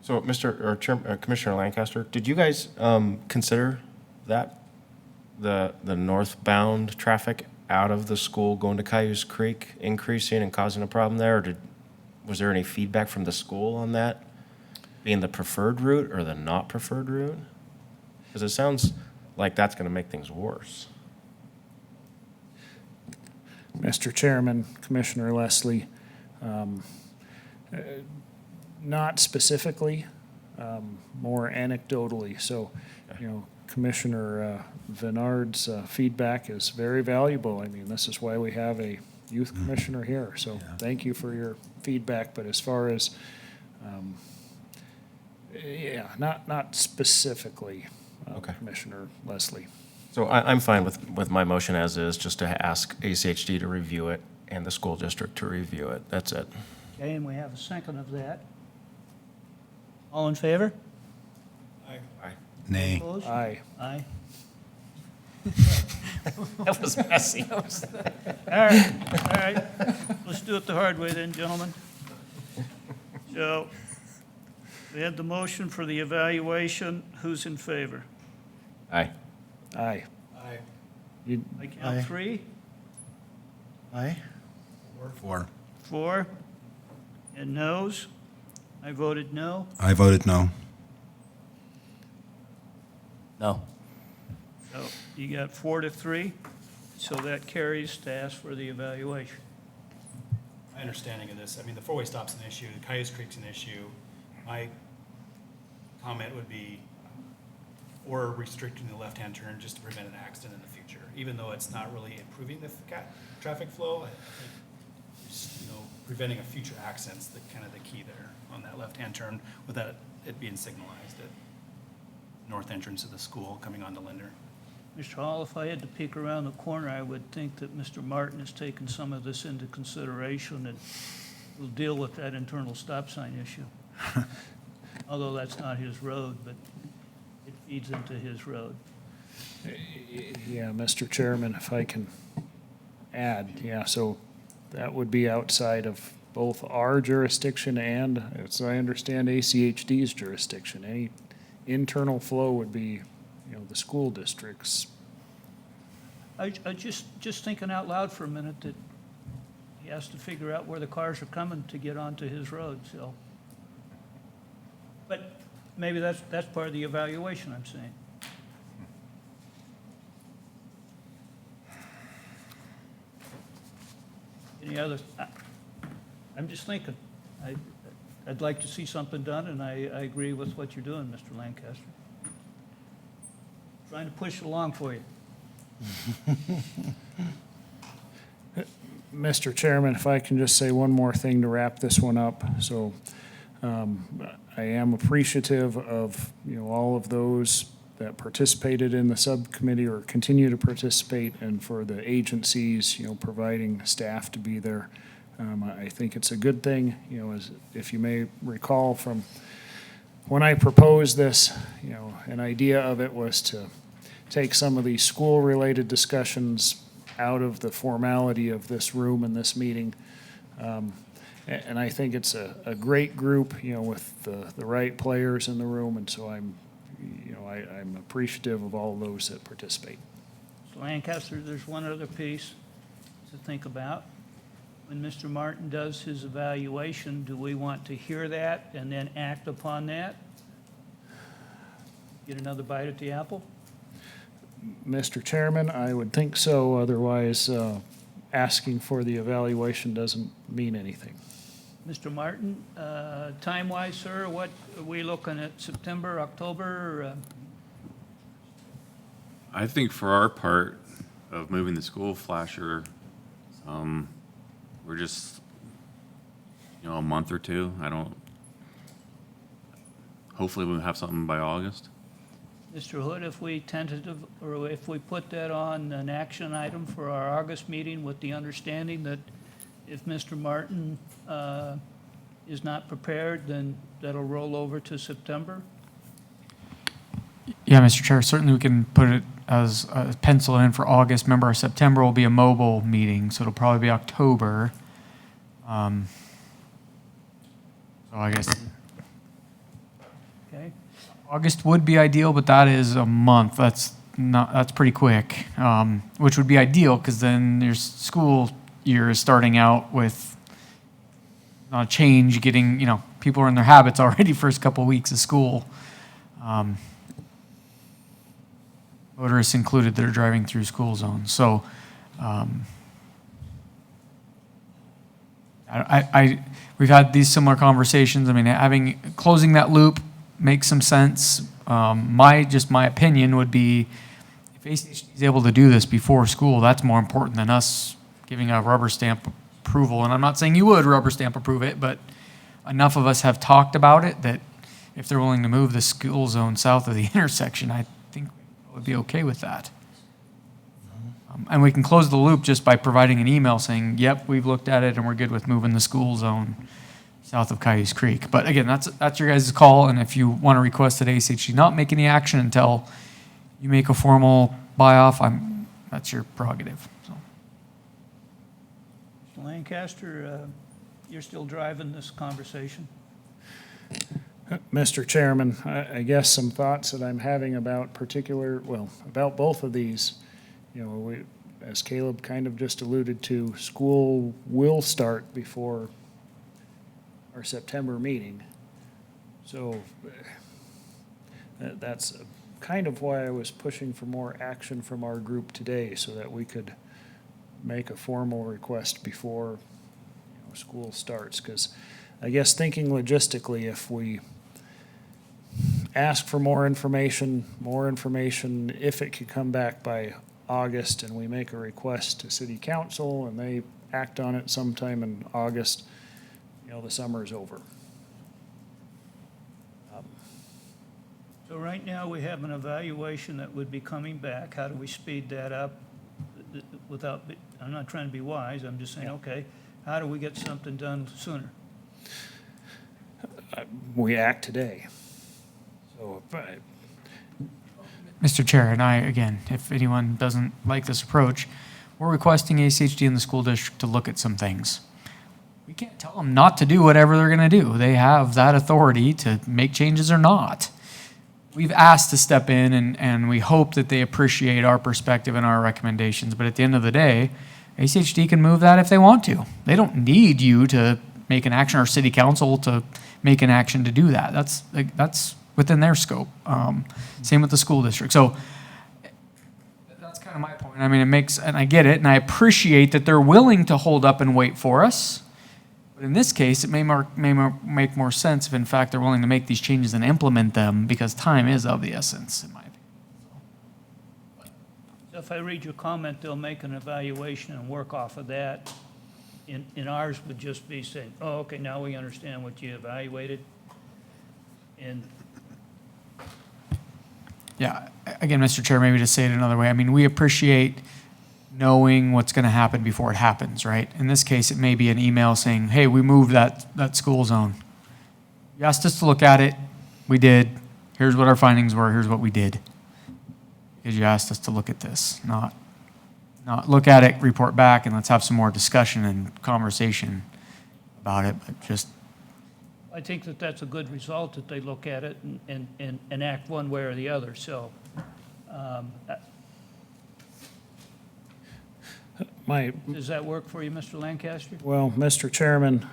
So, Commissioner Lancaster, did you guys consider that, the northbound traffic out of the school going to Cayuse Creek increasing and causing a problem there? Or was there any feedback from the school on that being the preferred route or the not preferred route? Because it sounds like that's going to make things worse. Mr. Chairman, Commissioner Leslie, not specifically, more anecdotally. So, Commissioner Venard's feedback is very valuable. I mean, this is why we have a youth commissioner here. So thank you for your feedback. But as far as, not specifically, Okay. Commissioner Leslie. So I'm fine with my motion as is, just to ask ACHD to review it and the school district to review it. That's it. Okay, and we have a second of that. All in favor? Nay. Opposed? Aye. Aye. That was messy. All right. Let's do it the hard way then, gentlemen. So, we had the motion for the evaluation. Who's in favor? Aye. Aye. Aye. You, I count three, Aye. 4. 4, and noes. I voted no. I voted no. No. So you got 4 to 3, so that carries to ask for the evaluation. My understanding of this, I mean, the four-way stop's an issue, the Cayuse Creek's an issue. My comment would be, or restricting the left-hand turn just to prevent an accident in the future. Even though it's not really improving the traffic flow, I think, just, preventing a future accident's the kind of the key there on that left-hand turn without it being signalized at north entrance of the school coming onto Linder. Mr. Hall, if I had to peek around the corner, I would think that Mr. Martin has taken some of this into consideration and will deal with that internal stop sign issue. Although that's not his road, but it feeds into his road. yeah, Mr. Chairman, if I can add, so that would be outside of both our jurisdiction and, as I understand, ACHD's jurisdiction. Any internal flow would be, the school district's. I just thinking out loud for a minute that he has to figure out where the cars are coming to get onto his road, so. But maybe that's part of the evaluation, I'm saying. Any other, I'm just thinking, I'd like to see something done, and I agree with what you're doing, Mr. Lancaster. Trying to push it along for you. Mr. Chairman, if I can just say one more thing to wrap this one up. So I am appreciative of, all of those that participated in the subcommittee or continue to participate, and for the agencies, providing staff to be there. I think it's a good thing, as if you may recall from when I proposed this, an idea of it was to take some of these school-related discussions out of the formality of this room and this meeting. And I think it's a great group, with the right players in the room, and so I'm appreciative of all those that participate. Mr. Lancaster, there's one other piece to think about. When Mr. Martin does his evaluation, do we want to hear that and then act upon that? Get another bite at the apple? Mr. Chairman, I would think so, otherwise asking for the evaluation doesn't mean anything. Mr. Martin, time-wise, sir, what are we looking at, September, October? I think for our part of moving the school flasher, we're just, a month or two. Hopefully we'll have something by August. Mr. Hood, if we if we put that on an action item for our August meeting with the understanding that if Mr. Martin is not prepared, then that'll roll over to September? Yeah, Mr. Chair, certainly we can put it as pencil in for August. Remember, our September will be a mobile meeting, so it'll probably be October. So I guess Okay? August would be ideal, but that is a month. That's pretty quick, which would be ideal because then your school year is starting out with not a change, getting, people are in their habits already first couple of weeks of school. Motorists included that are driving through school zones. So we've had these similar conversations. I mean, closing that loop makes some sense. My opinion would be if ACHD is able to do this before school, that's more important than us giving a rubber stamp approval. And I'm not saying you would rubber stamp approve it, but enough of us have talked about it that if they're willing to move the school zone south of the intersection, I think we would be okay with that. And we can close the loop just by providing an email saying, yep, we've looked at it and we're good with moving the school zone south of Cayuse Creek. But again, that's your guys' call, and if you want to request that ACHD not make any action until you make a formal buy-off, that's your prerogative. So. Mr. Lancaster, you're still driving this conversation? Mr. Chairman, I guess some thoughts that I'm having about about both of these. As Caleb kind of just alluded to, school will start before our September meeting. So that's kind of why I was pushing for more action from our group today, so that we could make a formal request before school starts. Because I guess thinking logistically, if we ask for more information, if it could come back by August and we make a request to city council and they act on it sometime in August, the summer is over. So right now, we have an evaluation that would be coming back. How do we speed that up without, I'm not trying to be wise, I'm just saying, okay, how do we get something done sooner? We act today. So, Mr. Chair, and again, if anyone doesn't like this approach, we're requesting ACHD and the school district to look at some things. We can't tell them not to do whatever they're going to do. They have that authority to make changes or not. We've asked to step in, and we hope that they appreciate our perspective and our recommendations. But at the end of the day, ACHD can move that if they want to. They don't need you to make an action, or city council to make an action to do that. That's within their scope. Same with the school district. So that's kind of my point. I mean, and I get it, and I appreciate that they're willing to hold up and wait for us. But in this case, it may make more sense if, in fact, they're willing to make these changes and implement them, because time is of the essence, in my opinion. So if I read your comment, they'll make an evaluation and work off of that. In ours would just be saying, oh, okay, now we understand what you evaluated. And Yeah, again, Mr. Chair, maybe to say it another way, I mean, we appreciate knowing what's going to happen before it happens, right? In this case, it may be an email saying, hey, we moved that school zone. You asked us to look at it, we did. Here's what our findings were, here's what we did. Because you asked us to look at this, not look at it, report back, and let's have some more discussion and conversation about it, but just. I think that that's a good result, that they look at it and act one way or the other, so. Does that work for you, Mr. Lancaster? Well, Mr. Chairman,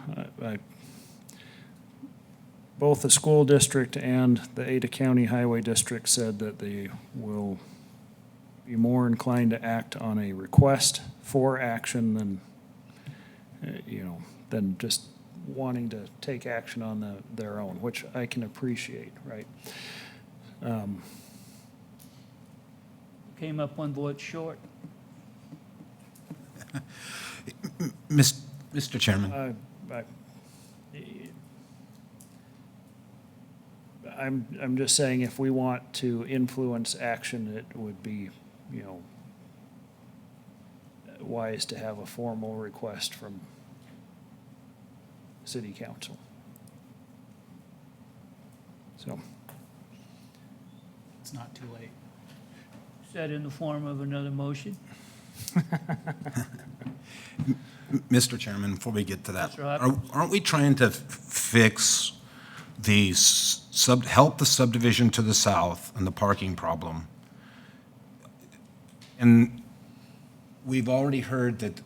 both the school district and the Ada County Highway District said that they will be more inclined to act on a request for action than just wanting to take action on their own, which I can appreciate, right? Came up one vote short. Mr. Chairman. I'm just saying, if we want to influence action, it would be, wise to have a formal request from city council. So, it's not too late. Is that in the form of another motion? Mr. Chairman, before we get to that, Mr. Hopkins? aren't we trying to fix help the subdivision to the south and the parking problem? And we've already heard that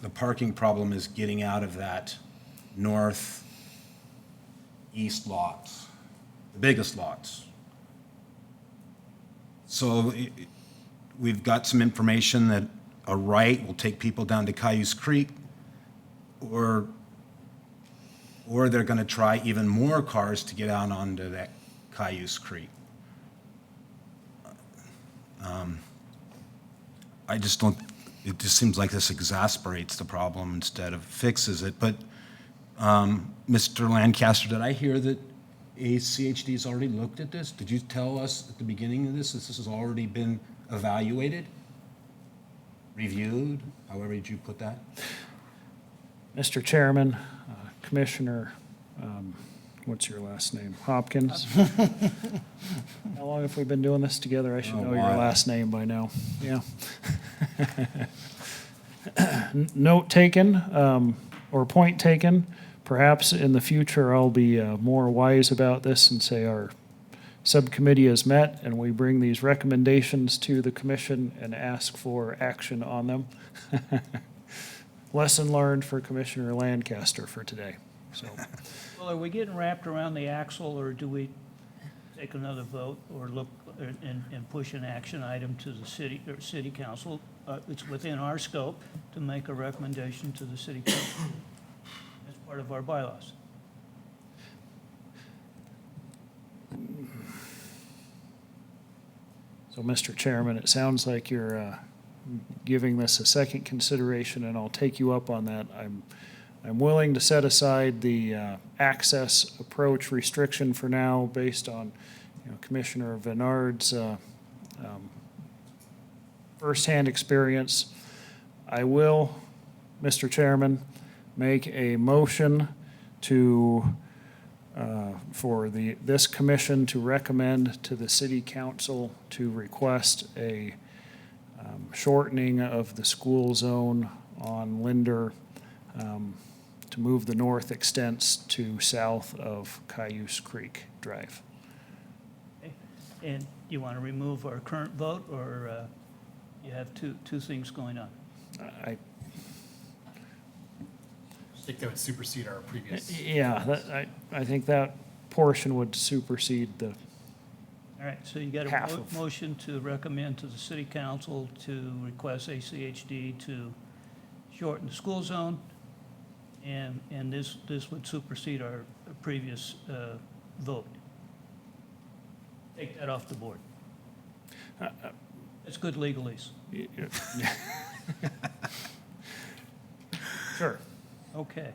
the parking problem is getting out of that northeast lots, the biggest lots. So we've got some information that a right will take people down to Cayuse Creek, or they're going to try even more cars to get out onto that Cayuse Creek. I just don't, it just seems like this exasperates the problem instead of fixes it. But, Mr. Lancaster, did I hear that ACHD's already looked at this? Did you tell us at the beginning of this that this has already been evaluated, reviewed, however did you put that? Mr. Chairman, Commissioner, what's your last name? Hopkins? How long have we been doing this together? I should know your while. last name by now. Yeah. Note taken, or point taken. Perhaps in the future, I'll be more wise about this and say our subcommittee has met and we bring these recommendations to the commission and ask for action on them. Lesson learned for Commissioner Lancaster for today, so. Well, are we getting wrapped around the axle, or do we take another vote or look and push an action item to the city, or city council? It's within our scope to make a recommendation to the city council as part of our bylaws. So, Mr. Chairman, it sounds like you're giving this a second consideration, and I'll take you up on that. I'm willing to set aside the access approach restriction for now based on, Commissioner Venard's firsthand experience. I will, Mr. Chairman, make a motion to for this commission to recommend to the city council to request a shortening of the school zone on Linder to move the north extents to south of Cayuse Creek Drive. Okay? And you want to remove our current vote, or you have two things going on? I I think that would supersede our previous. Yeah, I think that portion would supersede the, All right, so you got Half a of. motion to recommend to the city council to request ACHD to shorten the school zone, and this would supersede our previous vote. Take that off the board. It's good legalese. sure. Okay. Is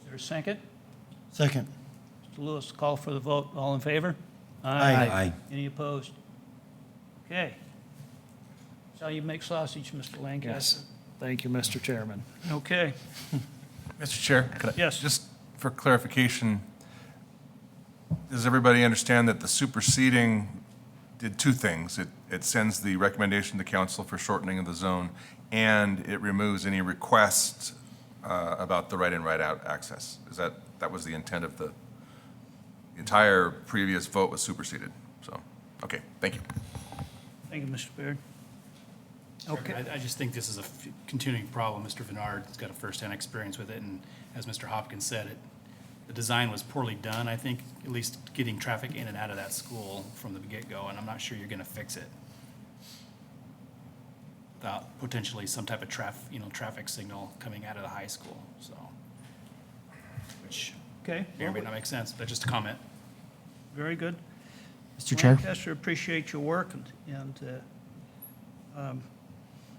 there a second? Second. Mr. Lewis, call for the vote. All in favor? Aye. Any opposed? Okay. That's how you make sausage, Mr. Lancaster. Yes. Thank you, Mr. Chairman. Okay. Mr. Chair? could I- Yes. Just for clarification, does everybody understand that the superseding did two things? It sends the recommendation to council for shortening of the zone, and it removes any request about the right-in, right-out access. That was the intent of the entire previous vote was superseded. So, okay, thank you. Thank you, Mr. Baird. Okay. I just think this is a continuing problem. Mr. Venard's got a firsthand experience with it, and as Mr. Hopkins said, the design was poorly done, I think, at least getting traffic in and out of that school from the get-go, and I'm not sure you're gonna fix it without potentially some type of traffic signal coming out of the high school, so. Which Okay. may or may not make sense, but just a comment. Very good. Mr. Chair? Lancaster, appreciate your work, and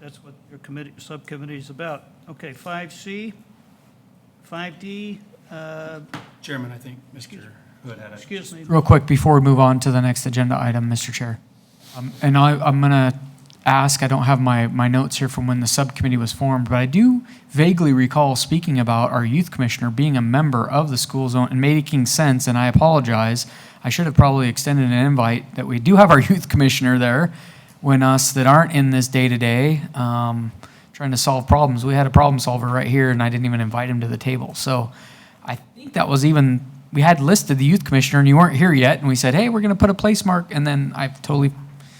that's what your subcommittee is about. Okay, 5C, 5D, Chairman, I think Mr. Hood had a. excuse me. Real quick, before we move on to the next agenda item, Mr. Chair. And I'm going to ask, I don't have my notes here from when the subcommittee was formed, but I do vaguely recall speaking about our youth commissioner being a member of the school zone and making sense, and I apologize. I should have probably extended an invite that we do have our youth commissioner there when us that aren't in this day-to-day, trying to solve problems. We had a problem solver right here, and I didn't even invite him to the table. So I think that was even, we had listed the youth commissioner, and you weren't here yet, and we said, hey, we're going to put a place mark, and then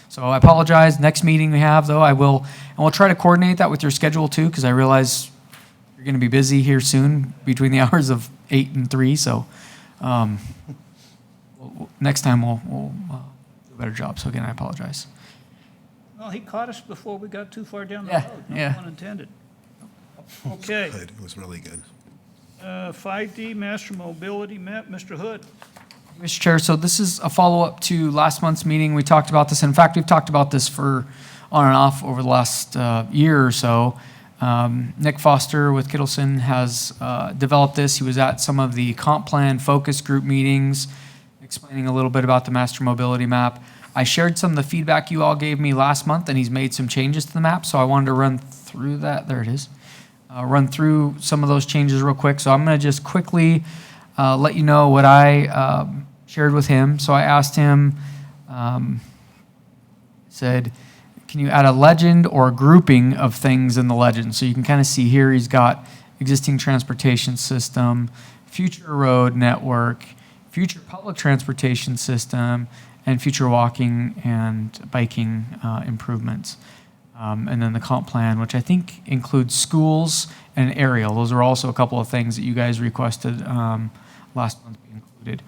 so I apologize. Next meeting we have, though, I will, and we'll try to coordinate that with your schedule, too, because I realize you're going to be busy here soon between the hours of 8 and 3, so next time we'll do a better job. So again, I apologize. Well, he caught us before we got too far down the Yeah, road. No yeah. pun intended. Okay. Good, it was really good. 5D Master Mobility Map, Mr. Hood. Mr. Chair, so this is a follow-up to last month's meeting. We talked about this. In fact, we've talked about this for on and off over the last year or so. Nick Foster with Kittleson has developed this. He was at some of the comp plan focus group meetings, explaining a little bit about the master mobility map. I shared some of the feedback you all gave me last month, and he's made some changes to the map, so I wanted to run through that. There it is. Run through some of those changes real quick. So I'm going to just quickly let you know what I shared with him. So I asked him, said, can you add a legend or a grouping of things in the legend? So you can kind of see here he's got existing transportation system, future road network, future public transportation system, and future walking and biking improvements. And then the comp plan, which I think includes schools and aerial. Those are also a couple of things that you guys requested last month be included.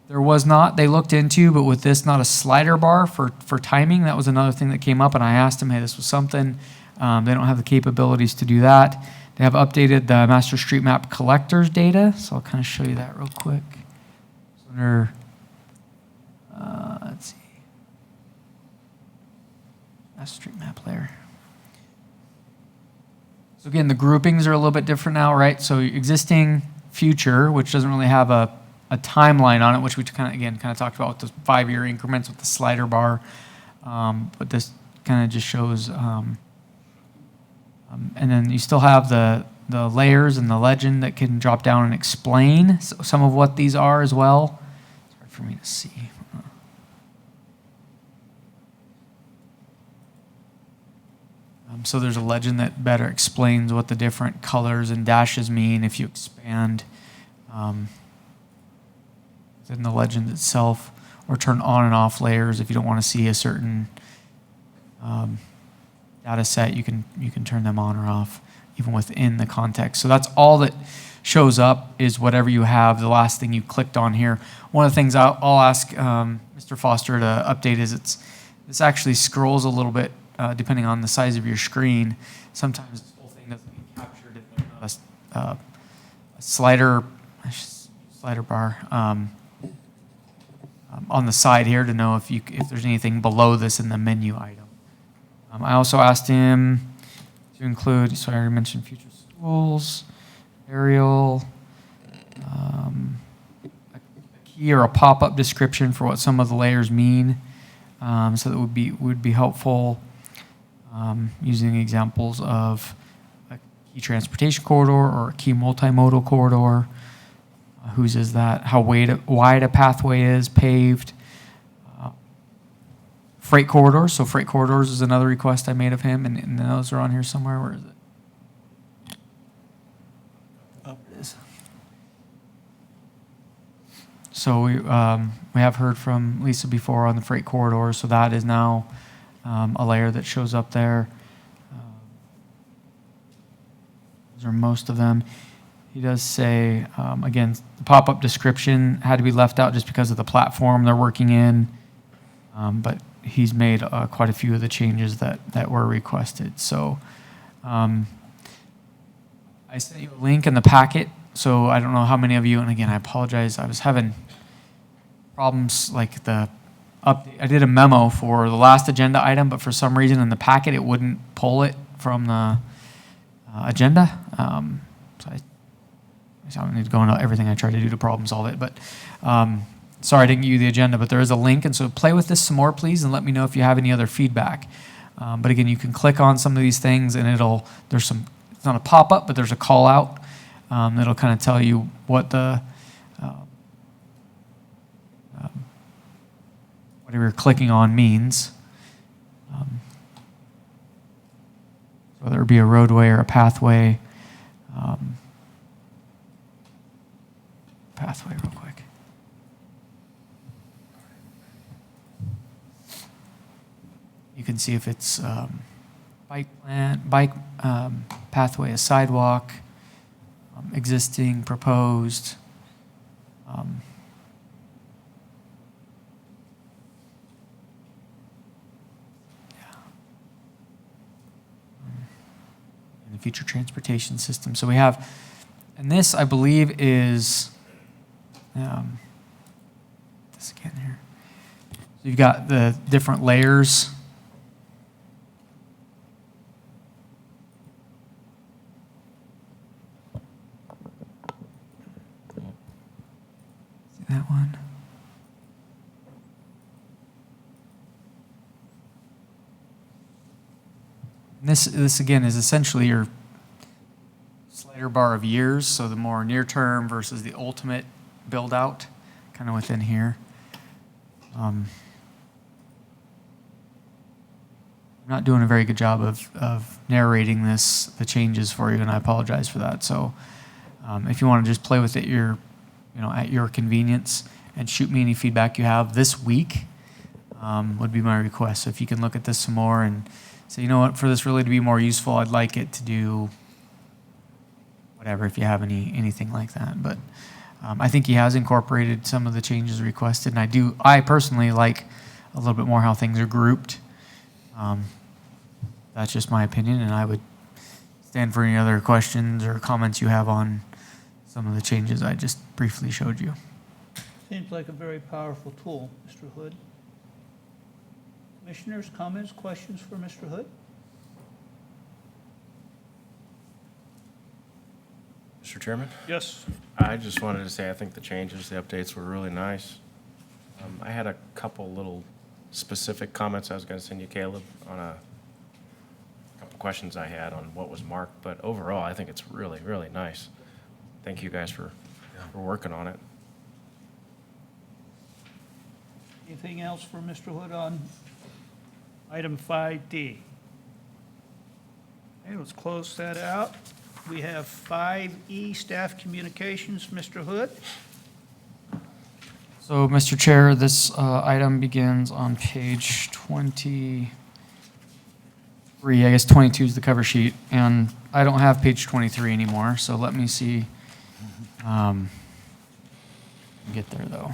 There was not, they looked into, but with this, not a slider bar for timing. That was another thing that came up, and I asked him, hey, this was something. They don't have the capabilities to do that. They have updated the Master Street Map collectors data, so I'll kind of show you that real quick. So under, let's see. Master Street Map layer. So again, the groupings are a little bit different now, right? So existing, future, which doesn't really have a timeline on it, which we kind of talked about with the 5-year increments with the slider bar. But this kind of just shows, and then you still have the layers and the legend that can drop down and explain some of what these are as well. It's hard for me to see. So there's a legend that better explains what the different colors and dashes mean if you expand within the legend itself, or turn on and off layers if you don't want to see a certain data set. You can turn them on or off even within the context. So that's all that shows up is whatever you have. The last thing you clicked on here. One of the things I'll ask Mr. Foster to update is this actually scrolls a little bit. Depending on the size of your screen, sometimes this whole thing doesn't get captured if there's not a slider bar on the side here to know if there's anything below this in the menu item. I also asked him to include, so I already mentioned future schools, aerial, a key or a pop-up description for what some of the layers mean, so that would be helpful. Using examples of a key transportation corridor or a key multimodal corridor. Whose is that? How wide a pathway is, paved. Freight corridors. So freight corridors is another request I made of him, and those are on here somewhere. Where is it? Oh, it is. So we have heard from Lisa before on the freight corridor, so that is now a layer that shows up there. Those are most of them. He does say, again, the pop-up description had to be left out just because of the platform they're working in, but he's made quite a few of the changes that were requested. So I sent you a link in the packet, so I don't know how many of you, and again, I apologize, I was having problems like the update. I did a memo for the last agenda item, but for some reason in the packet it wouldn't pull it from the agenda. So I don't need to go into everything I tried to do to problem solve it, but sorry I didn't give you the agenda, but there is a link, and so play with this some more, please, and let me know if you have any other feedback. But again, you can click on some of these things, and it's not a pop-up, but there's a call out that'll kind of tell you what the whatever you're clicking on means. Whether it be a roadway or a pathway. Pathway real quick. You can see if it's bike pathway, a sidewalk, existing, proposed. And the future transportation system. So we have, and this I believe is, this again here. So you've got the different layers. See that one? And this again is essentially your slider bar of years, so the more near term versus the ultimate build out, kind of within here. I'm not doing a very good job of narrating the changes for you, and I apologize for that. So if you want to just play with it at your convenience and shoot me any feedback you have this week, would be my request. So if you can look at this some more and say, you know what, for this really to be more useful, I'd like it to do whatever, if you have anything like that. But I think he has incorporated some of the changes requested, and I personally like a little bit more how things are grouped. That's just my opinion, and I would stand for any other questions or comments you have on some of the changes I just briefly showed you. Seems like a very powerful tool, Mr. Hood. Commissioners, comments, questions for Mr. Hood? Mr. Chairman? Yes. I just wanted to say I think the changes, the updates were really nice. I had a couple little specific comments I was going to send you, Caleb, on a couple questions I had on what was marked, but overall I think it's really, really nice. Thank you guys for working on it. Anything else for Mr. Hood on item 5D? Okay, let's close that out. We have 5E, staff communications. Mr. Hood? So, Mr. Chair, this item begins on page 23. I guess 22 is the cover sheet, and I don't have page 23 anymore, so let me see. Get there, though.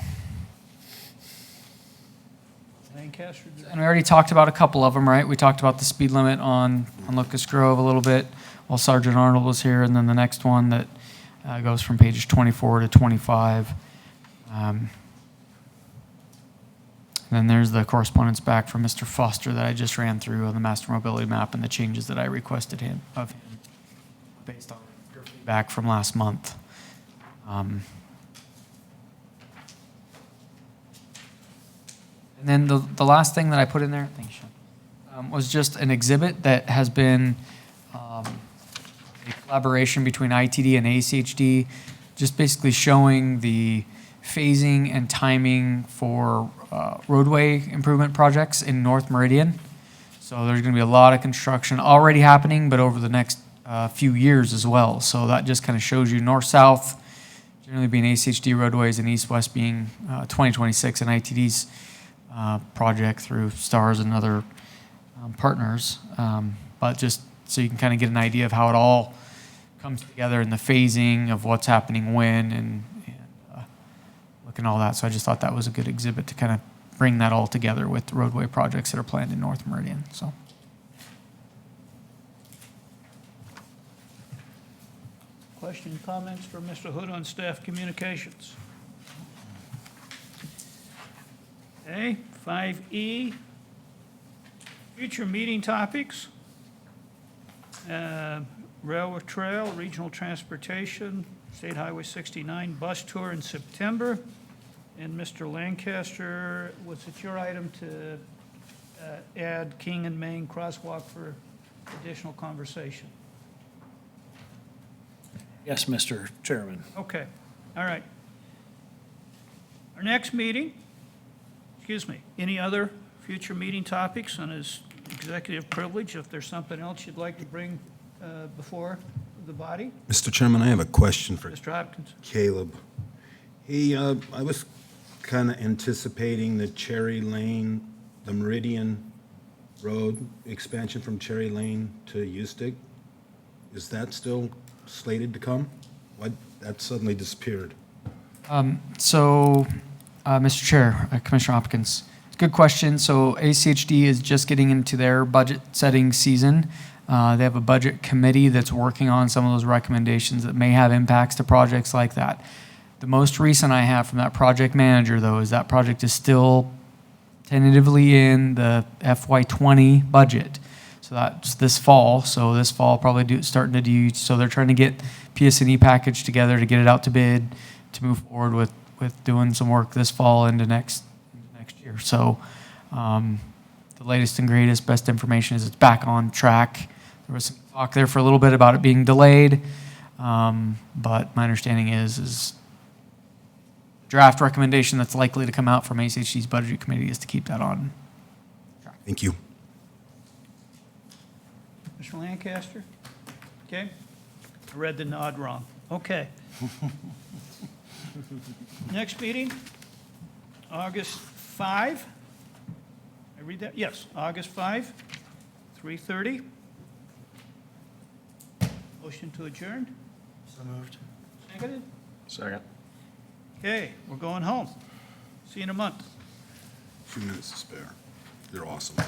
Lancaster? And we already talked about a couple of them, right? We talked about the speed limit on Locust Grove a little bit while Sergeant Arnold was here, and then the next one that goes from pages 24 to 25. And then there's the correspondence back from Mr. Foster that I just ran through on the master mobility map and the changes that I requested of him based on your feedback from last month. And then the last thing that I put in there, thank you, Sean, was just an exhibit that has been a collaboration between ITD and ACHD, just basically showing the phasing and timing for roadway improvement projects in North Meridian. So there's going to be a lot of construction already happening, but over the next few years as well. So that just kind of shows you north-south, generally being ACHD roadways, and east-west being 2026 and ITD's project through STARS and other partners. But just so you can kind of get an idea of how it all comes together and the phasing of what's happening when and look and all that. So I just thought that was a good exhibit to kind of bring that all together with the roadway projects that are planned in North Meridian. So. Question, comments for Mr. Hood on staff communications? Okay, 5E, future meeting topics. Railroad Trail, Regional Transportation, State Highway 69, bus tour in September. And Mr. Lancaster, was it your item to add King and Main crosswalk for additional conversation? Yes, Mr. Chairman. Okay, all right. Our next meeting, excuse me, any other future meeting topics on his executive privilege? If there's something else you'd like to bring before the body? Mr. Chairman, I have a question for Mr. Hopkins? Caleb. Hey, I was kind of anticipating the Cherry Lane, the Meridian Road expansion from Cherry Lane to Eustic. Is that still slated to come? Why, that suddenly disappeared? Mr. Chair, Commissioner Hopkins, it's a good question. So ACHD is just getting into their budget setting season. They have a budget committee that's working on some of those recommendations that may have impacts to projects like that. The most recent I have from that project manager, though, is that project is still tentatively in the FY20 budget. So that's this fall. So this fall, probably starting to do, so they're trying to get PS&E package together to get it out to bid, to move forward with doing some work this fall into next year. So the latest and greatest, best information is it's back on track. There was some talk there for a little bit about it being delayed, but my understanding is draft recommendation that's likely to come out from ACHD's budget committee is to keep that on track. Thank you. Mr. Lancaster? Okay. I read the nod wrong. Okay. Next meeting, August 5. I read that? Yes, August 5, 3:30. Motion to adjourn? So moved. Seconded? Second. Okay, we're going home. See you in a month. A few minutes to spare. You're awesome. I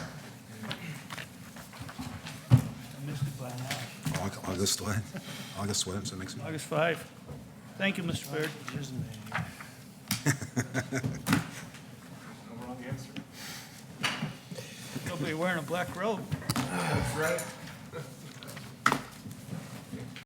missed it by an hour. August what? August what? Does that make sense? August 5. Thank you, Mr. Baird. Nobody wearing a black robe. That's right.